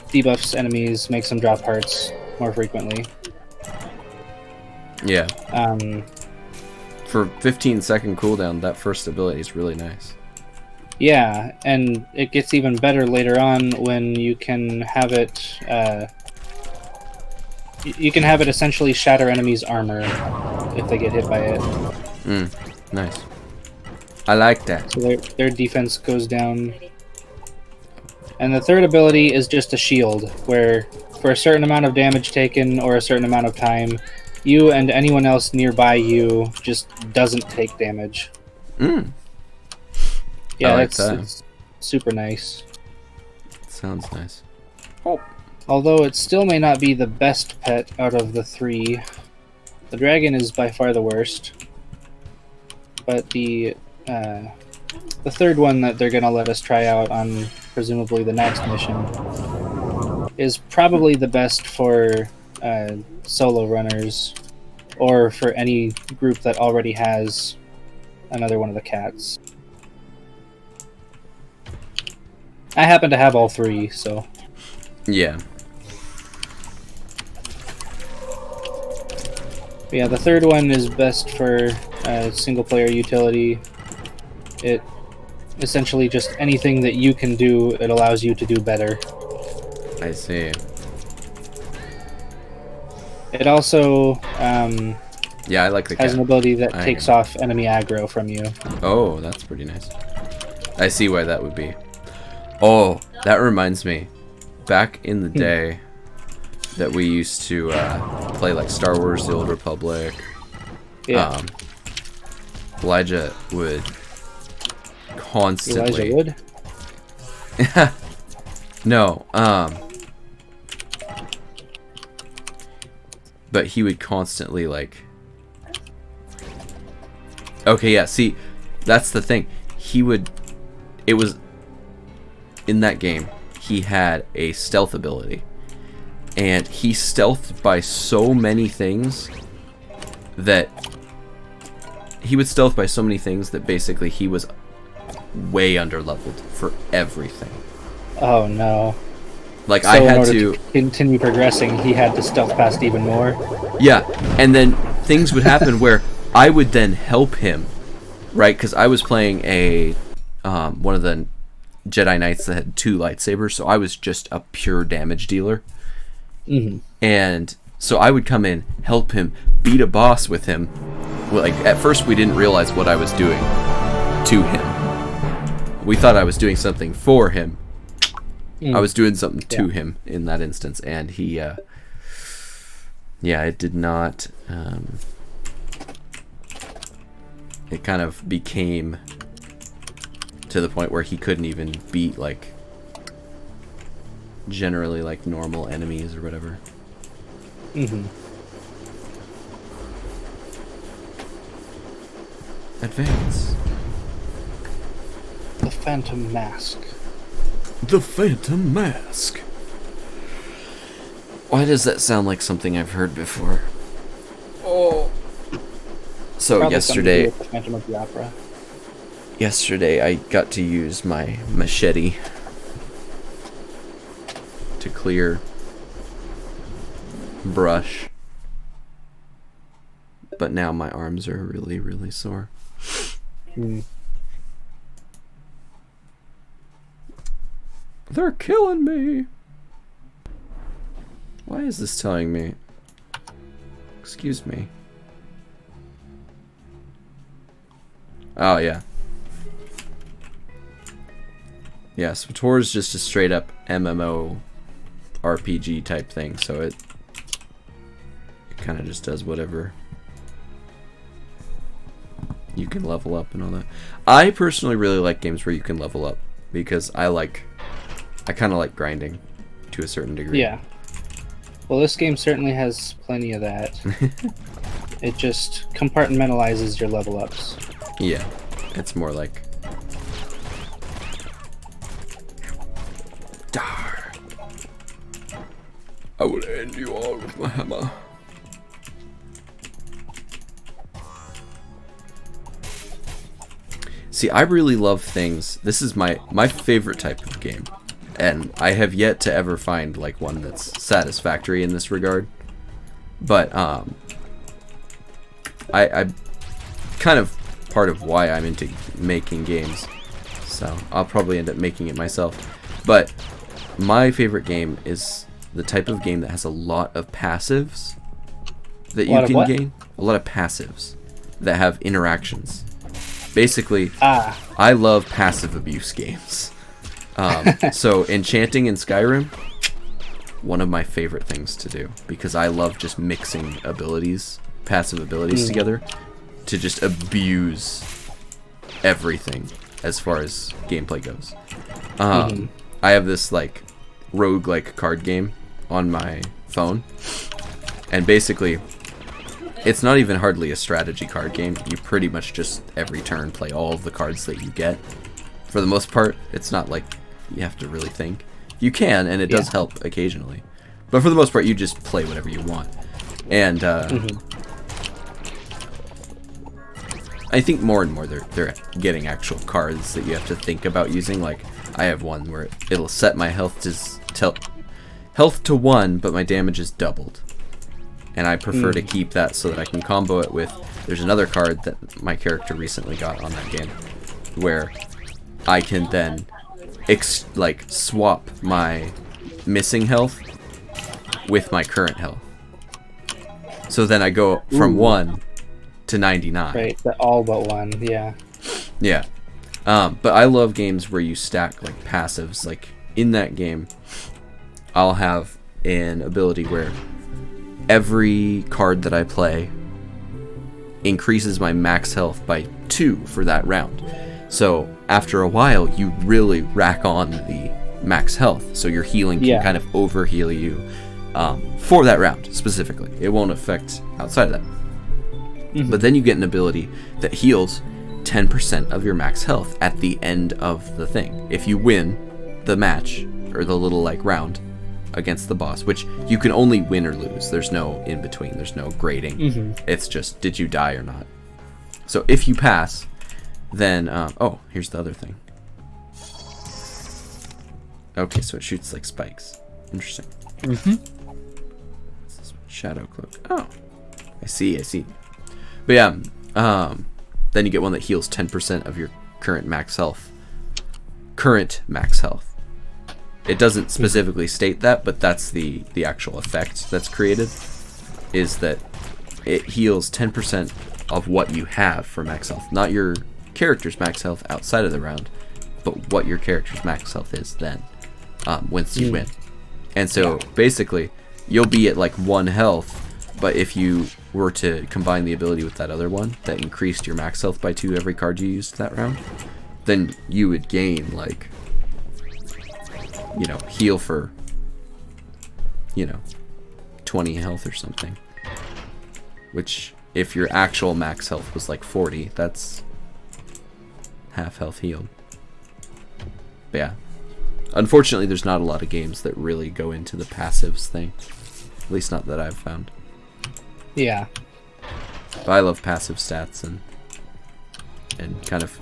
debuffs enemies, makes them drop hearts more frequently. yeah. For 15-second cooldown, that first ability is really nice. Yeah, and it gets even better later on when you can have it. You can have it essentially shatter enemies' armor if they get hit by it. Nice. I like that. So their defense goes down. And the third ability is just a shield, where for a certain amount of damage taken or a certain amount of time, You and anyone else nearby you just doesn't take damage. Mm. Yeah, I like it's super nice. Sounds nice. Although it still may not be the best pet out of the 3. The dragon is by far the worst. But the third one that they're going to let us try out on presumably the next mission is probably the best for solo runners or for any group that already has another one of the cats. I happen to have all 3, so... Yeah. Yeah, the third one is best for single-player utility. It essentially just anything that you can do, it allows you to do better. I see. It also Yeah, I like the has cat. an ability that I takes am. off enemy aggro from you. Oh, that's pretty nice. I see why that would be. Oh, that reminds me. Back in the day that we used to play like Star Wars The Old Republic, Yeah, Elijah would constantly... Elijah Wood. No, but he would constantly like... Okay, yeah, see, that's the thing. He would... It was... In that game, he had a stealth ability. And he stealthed by so many things that... He would stealth by so many things that basically he was way under-leveled for everything. Oh no. Like, So I in had order to... continue progressing, he had to stealth past even more. Yeah, and then things would happen where I would then help him, right? Because I was playing a one of the Jedi Knights that had 2 lightsabers, so I was just a pure damage dealer. Mm-hmm. And so I would come in, help him, beat a boss with him. Well, like, at first we didn't realize what I was doing to him. We thought I was doing something for him. I was doing something to him in that instance, and he, yeah, it did not, it kind of became to the point where he couldn't even beat, like, generally, like, normal enemies or whatever. Mm-hmm. Advance. The Phantom Mask. The Phantom Mask. Why does that sound like something I've heard before? Oh. So Probably something to do yesterday, with the Phantom of the Opera. yesterday I got to use my machete to clear brush. But now my arms are really, really sore. Mm. They're killing me. Why is this telling me? Excuse me. Oh, yeah. Yeah, so Tor is just a straight up MMO RPG type thing, so it kind of just does whatever. You can level up and all that. I personally really like games where you can level up because I kind of like grinding to a certain degree. Yeah. Well, this game certainly has plenty of that. It just compartmentalizes your level ups. Yeah, it's more like... Dar. I will end you all with my hammer. See, I really love things. This is my favorite type of game. And I have yet to ever find like one that's satisfactory in this regard. But I kind of part of why I'm into making games. So I'll probably end up making it myself. But my favorite game is the type of game that has a lot of passives that you can gain. A lot of passives that have interactions. Basically, I love passive abuse games. So Enchanting in Skyrim, one of my favorite things to do, because I love just mixing abilities, passive abilities together, to just abuse everything as far as gameplay goes. I have this like roguelike card game on my phone, and basically it's not even hardly a strategy card game. You pretty much just every turn play all of the cards that you get. For the most part, it's not like you have to really think. You can, and it does help occasionally, but for the most part you just play whatever you want. And I think more and more they're getting actual cards that you have to think about using. Like, I have one where it'll set my health to 1, but my damage is doubled. And I prefer to keep that so that I can combo it with... There's another card that my character recently got on that game, where I can then swap my missing health with my current health. So then I go from 1 to 99. Right, all but 1, yeah. Yeah. But I love games where you stack like passives. Like in that game, I'll have an ability where every card that I play increases my max health by 2 for that round. So after a while, you really rack on the max health. So your healing can kind of over heal you for that round specifically. It won't affect outside of that. But then you get an ability that heals 10% of your max health at the end of the thing. If you win the match, or the little like round against the boss, which you can only win or lose. There's no in between. There's no grading. It's just, did you die or not? So if you pass, then, oh, here's the other thing. Okay, so it shoots like spikes. Interesting. Shadow cloak. Oh, I see. But yeah, then you get one that heals 10% of your current max health. It doesn't specifically state that, but that's the actual effect that's created, is that it heals 10% of what you have for max health. Not your character's max health outside of the round, but what your character's max health is then, once you win. And so basically, you'll be at like 1 health, but if you were to combine the ability with that other one that increased your max health by 2 every card you used that round, then you would gain like, heal for 20 health or something, which if your actual max health was like 40, that's half health healed. But yeah, unfortunately there's not a lot of games that really go into the passives thing, at least not that I've found. Yeah. But I love passive stats and kind of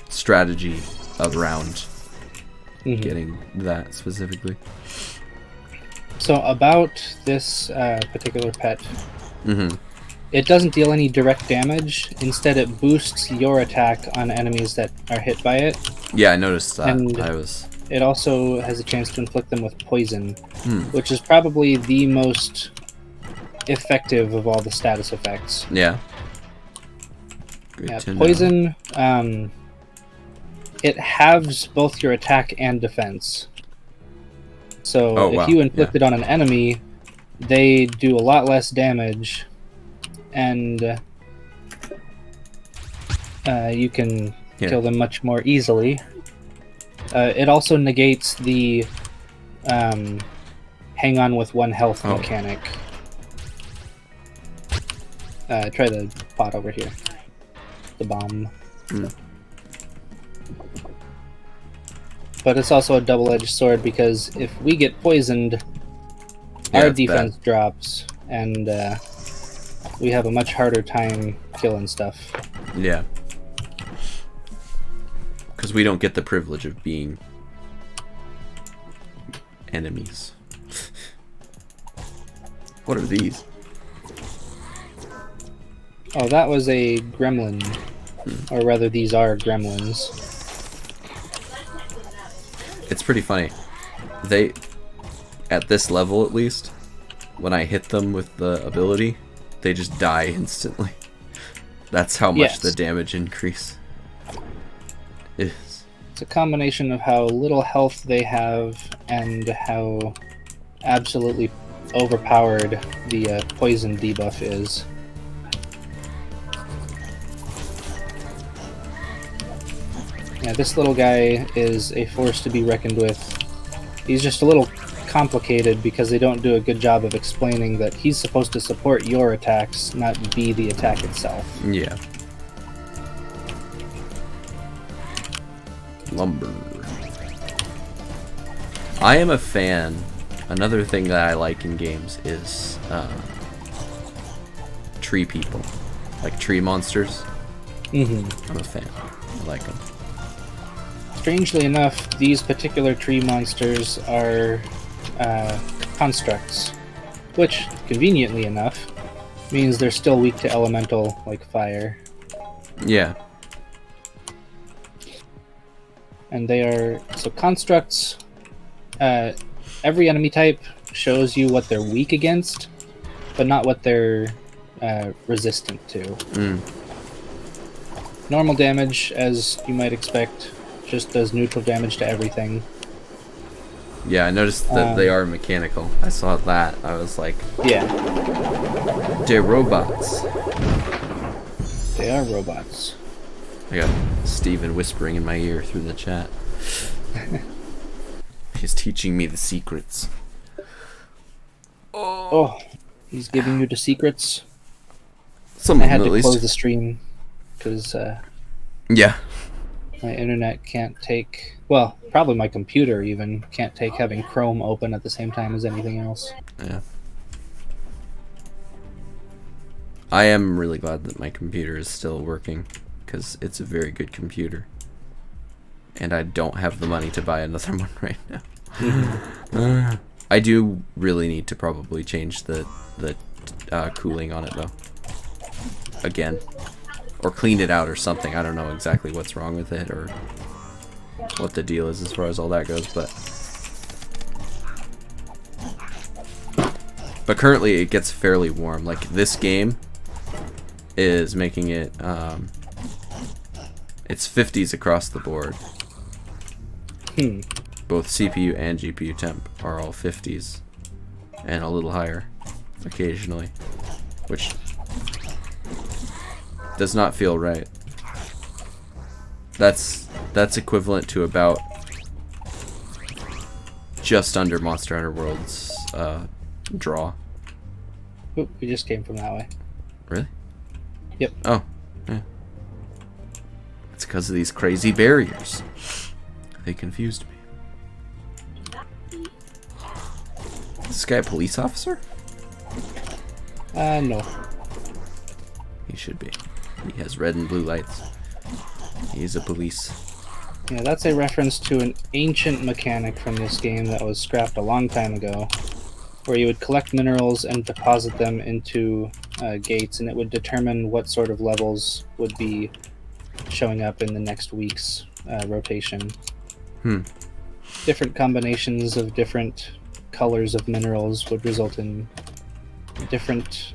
strategy around getting that specifically. So about this particular pet, it doesn't deal any direct damage. Instead, it boosts your attack on enemies that are hit by it. Yeah, I noticed that. And it also has a chance to inflict them with poison, which is probably the most effective of all the status effects. Yeah. Good to know. Poison, it halves both your attack and defense. So if you inflict it on an enemy, they do a lot less damage, and you can kill them much more easily. It also negates the hang on with 1 health mechanic. Try the pot over here. The bomb. But it's also a double-edged sword, because if we get poisoned, our defense drops, and we have a much harder time killing stuff. Yeah. Because we don't get the privilege of being enemies. What are these? Oh, that was a gremlin. Or rather, these are gremlins. It's pretty funny. They, at this level at least, when I hit them with the ability, they just die instantly. That's how much the damage increase is. It's a combination of how little health they have and how absolutely overpowered the poison debuff is. Yeah, this little guy is a force to be reckoned with. He's just a little complicated because they don't do a good job of explaining that he's supposed to support your attacks, not be the attack itself. Yeah. Lumber. I am a fan. Another thing that I like in games is tree people, like tree monsters. I'm a fan. I like them. Strangely enough, these particular tree monsters are constructs, which, conveniently enough, means they're still weak to elemental, like fire. Yeah. And they are... So constructs, every enemy type shows you what they're weak against, but not what they're resistant to. Normal damage, as you might expect, just does neutral damage to everything. Yeah, I noticed that they are mechanical. I saw that. I was like, Yeah, they're robots. they are robots. I got Steven whispering in my ear through the chat. He's teaching me the secrets. Oh, he's giving you the secrets. Some I of had them to at close least. the stream because Yeah. my internet can't take... Well, probably my computer even can't take having Chrome open at the same time as anything else. Yeah. I am really glad that my computer is still working, because it's a very good computer. And I don't have the money to buy another one right now. I do really need to probably change the cooling on it, though. Again. Or clean it out or something. I don't know exactly what's wrong with it, or what the deal is as far as all that goes, but currently it gets fairly warm. Like, this game is making it it's 50s across the board. Both CPU and GPU temp are all 50s and a little higher occasionally, which does not feel right. That's equivalent to about just under Monster Hunter World's draw. Oop, we just came from that way. Really? Yep. Oh, yeah. It's because of these crazy barriers. They confused me. Is this guy a police officer? No. He should be. He has red and blue lights. He's a police. Yeah, that's a reference to an ancient mechanic from this game that was scrapped a long time ago, where you would collect minerals and deposit them into gates, and it would determine what sort of levels would be showing up in the next week's rotation. Different combinations of different colors of minerals would result in different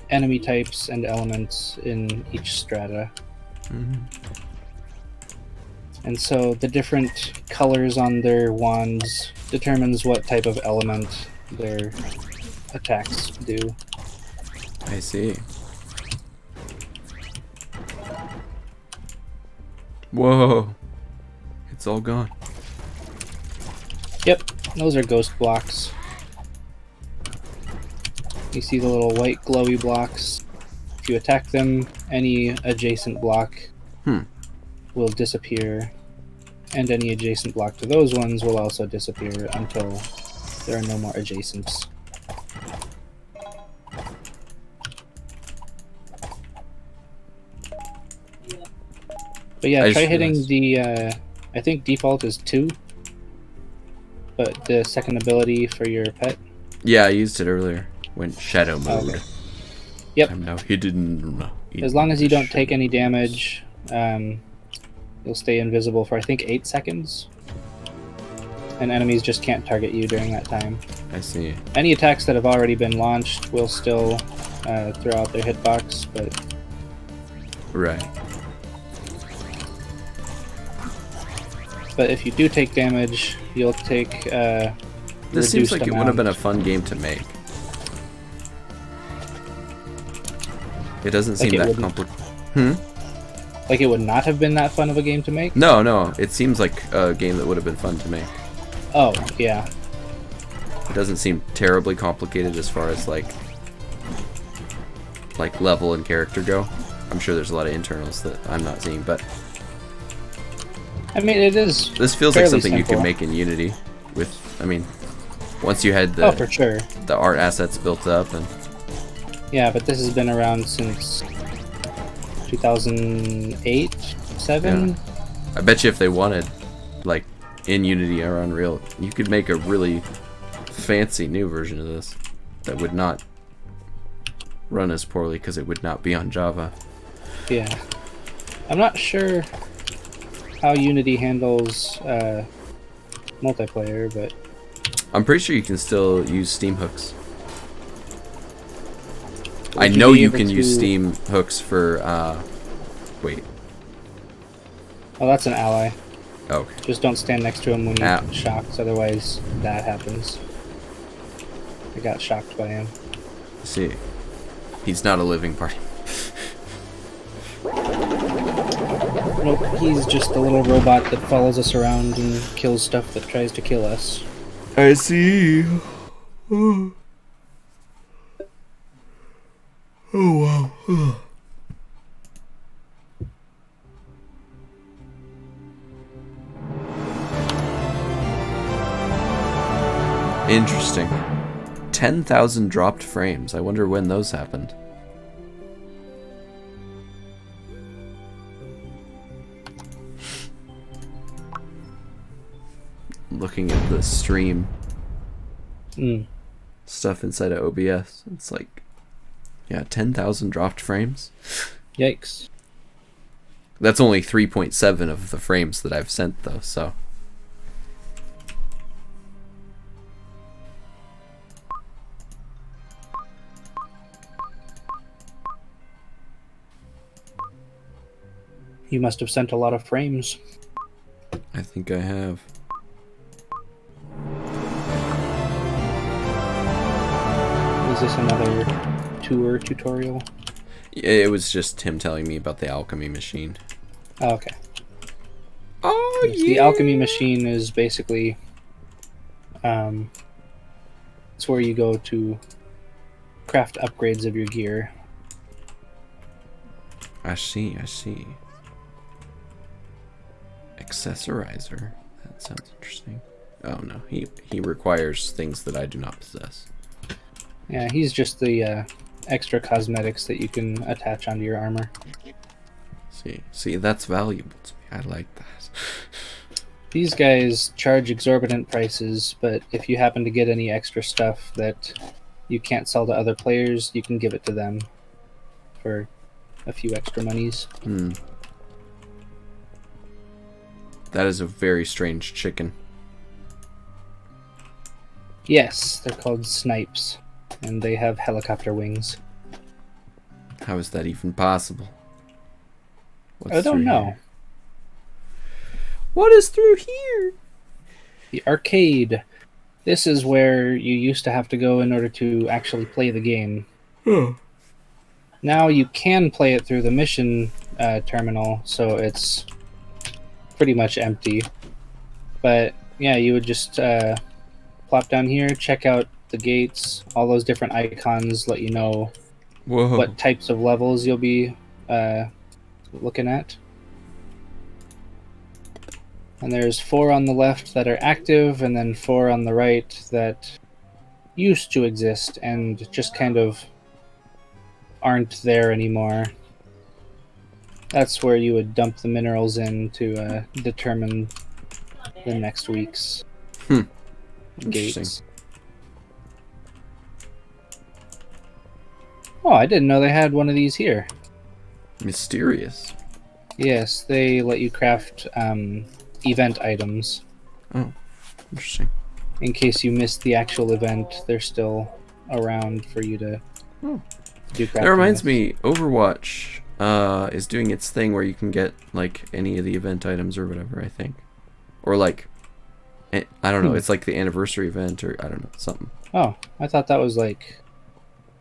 enemy types and elements in each strata. And so the different colors on their wands determines what type of element their attacks do. I see. Whoa. It's all gone. Yep, those are ghost blocks. You see the little white glowy blocks. If you attack them, any adjacent block will disappear, and any adjacent block to those ones will also disappear until there are no more adjacents. But yeah, I try just hitting realized. the, I think default is 2, but the second ability for your pet. Yeah, I used it earlier. Went shadow mode. Okay. Yep. I'm now hidden. As long as you don't take any damage, you'll stay invisible for I think 8 seconds. And enemies just can't target you during that time. I see. Any attacks that have already been launched will still throw out their hitbox, but Right. if you do take damage, you'll take This seems reduced like it would have been a amount. fun game to make. It doesn't Like seem it that wouldn't- complicated. Like it would not have been that fun of a game to make? No, it seems like a game that would have been fun to make. Oh, yeah. It doesn't seem terribly complicated as far as like level and character go. I'm sure there's a lot of internals that I'm not seeing, but I mean, it is. this feels like fairly something you could simple. make in Unity. I mean, once you had Oh, for sure. the art assets built up, and Yeah, but this has been around since 2008, 7. Yeah. I bet you if they wanted, like in Unity or Unreal, you could make a really fancy new version of this that would not run as poorly because it would not be on Java. Yeah. I'm not sure how Unity handles multiplayer, but I'm pretty sure you can still use Steam hooks. I Would you know be you able can use to- Steam hooks for wait. oh, that's an ally. Okay. Just don't stand next to him when you Ow. get shocked, otherwise that happens. I got shocked by him. See. He's not a living party. Nope, he's just a little robot that follows us around and kills stuff that tries to kill us. I see. Oh wow. Interesting. 10,000 dropped frames. I wonder when those happened. Looking at the stream Mm. stuff inside of OBS, it's like, yeah, 10,000 dropped frames. Yikes. That's only 3.7 of the frames that I've sent, though, so. You must have sent a lot of frames. I think I have. Is this another tour tutorial? It was just him telling me about the alchemy machine. Oh, okay. Oh, Yes, the alchemy machine is basically it's where you go to craft upgrades of your gear. I see. Accessorizer. That sounds interesting. Oh no, he requires things that I do not possess. Yeah, he's just the extra cosmetics that you can attach onto your armor. See, that's valuable to me. I like that. These guys charge exorbitant prices, but if you happen to get any extra stuff that you can't sell to other players, you can give it to them for a few extra monies. That is a very strange chicken. Yes, they're called snipes, and they have helicopter wings. How is that even possible? What's I don't through know. here? What is through here? The arcade. This is where you used to have to go in order to actually play the game. Now you can play it through the mission terminal, so it's pretty much empty. But yeah, you would just plop down here, check out the gates, all those different icons let you know Whoa. what types of levels you'll be looking at. And there's 4 on the left that are active, and then 4 on the right that used to exist and just kind of aren't there anymore. That's where you would dump the minerals in to determine the next week's Interesting. gates. Oh, I didn't know they had one of these here. Mysterious. Yes, they let you craft event items. Oh, interesting. In case you missed the actual event, they're still around for you to Oh. do crafting That reminds with. me, Overwatch is doing its thing where you can get like any of the event items or whatever, I think. Or like I don't know. It's like the anniversary event, or I don't know, something. Oh, I thought that was like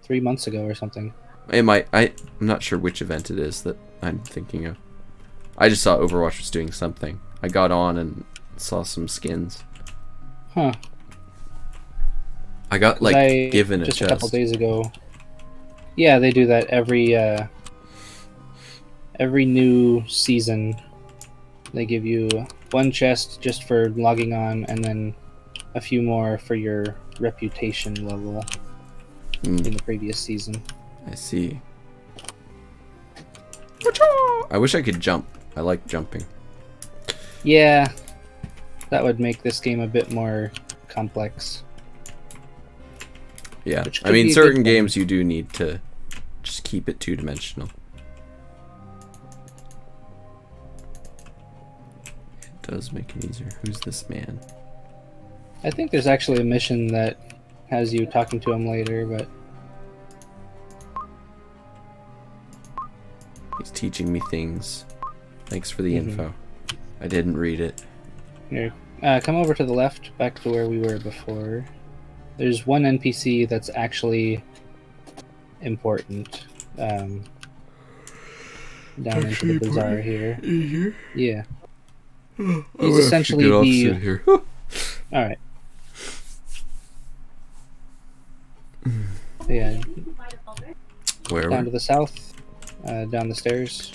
3 months ago or something. It might. I'm not sure which event it is that I'm thinking of. I just saw Overwatch was doing something. I got on and saw some skins. Huh. I got 'Cause like I, given a just chest. a couple days ago. Yeah, they do that every new season. They give you one chest just for logging on, and then a few more for your reputation level in the previous season. I see. I wish I could jump. I like jumping. Yeah, that would make this game a bit more complex. Yeah, Which I could mean, be a certain good thing. games you do need to just keep it two-dimensional. It does make it easier. Who's this man? I think there's actually a mission that has you talking to him later, but He's teaching me things. Thanks for the Mhm. info. I didn't read it. here, come over to the left, back to where we were before. There's one NPC that's actually important. Down into the bazaar here. Yeah. He's essentially the. here. All right. Yeah, Where? down to the south, down the stairs.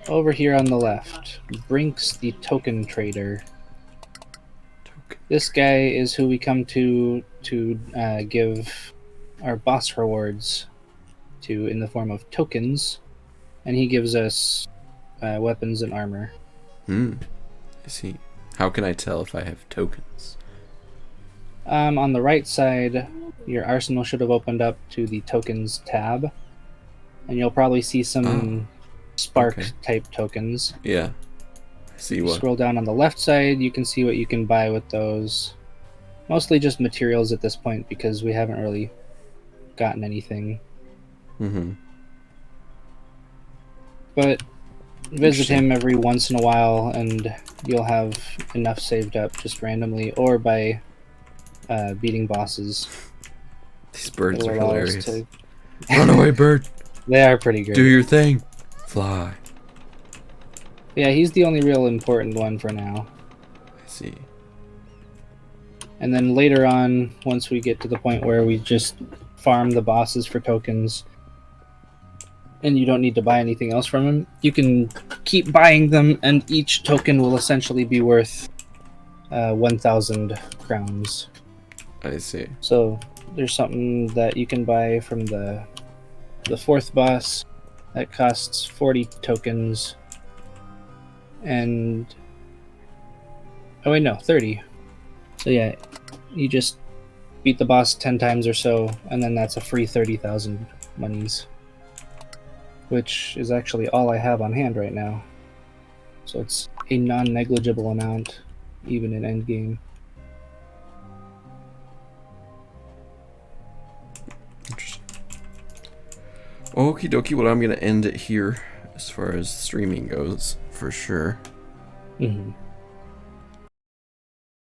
Over here on the left, Brinks the token trader. This guy is who we come to give our boss rewards to in the form of tokens, and he gives us weapons and armor. I see. How can I tell if I have tokens? On the right side, your arsenal should have opened up to the tokens tab, and you'll probably see some spark okay. type tokens. Yeah. I see You what. scroll down on the left side, you can see what you can buy with those. Mostly just materials at this point because we haven't really gotten anything. Mm-hmm. But visit Interesting. him every once in a while and you'll have enough saved up just randomly or by beating bosses. These birds It'll are allow us hilarious. to- Run away, bird. They are pretty great. Do your thing. Fly. Yeah, he's the only real important one for now. I see. And then later on, once we get to the point where we just farm the bosses for tokens, and you don't need to buy anything else from him, you can keep buying them, and each token will essentially be worth 1,000 crowns. I see. So there's something that you can buy from the fourth boss that costs 40 tokens, and oh wait, no, 30. So yeah, you just beat the boss 10 times or so, and then that's a free 30,000 monies, which is actually all I have on hand right now. So it's a non-negligible amount, even in endgame. Interesting. Okie dokie. Well, I'm gonna end it here as far as streaming goes, for sure. Mm-hmm.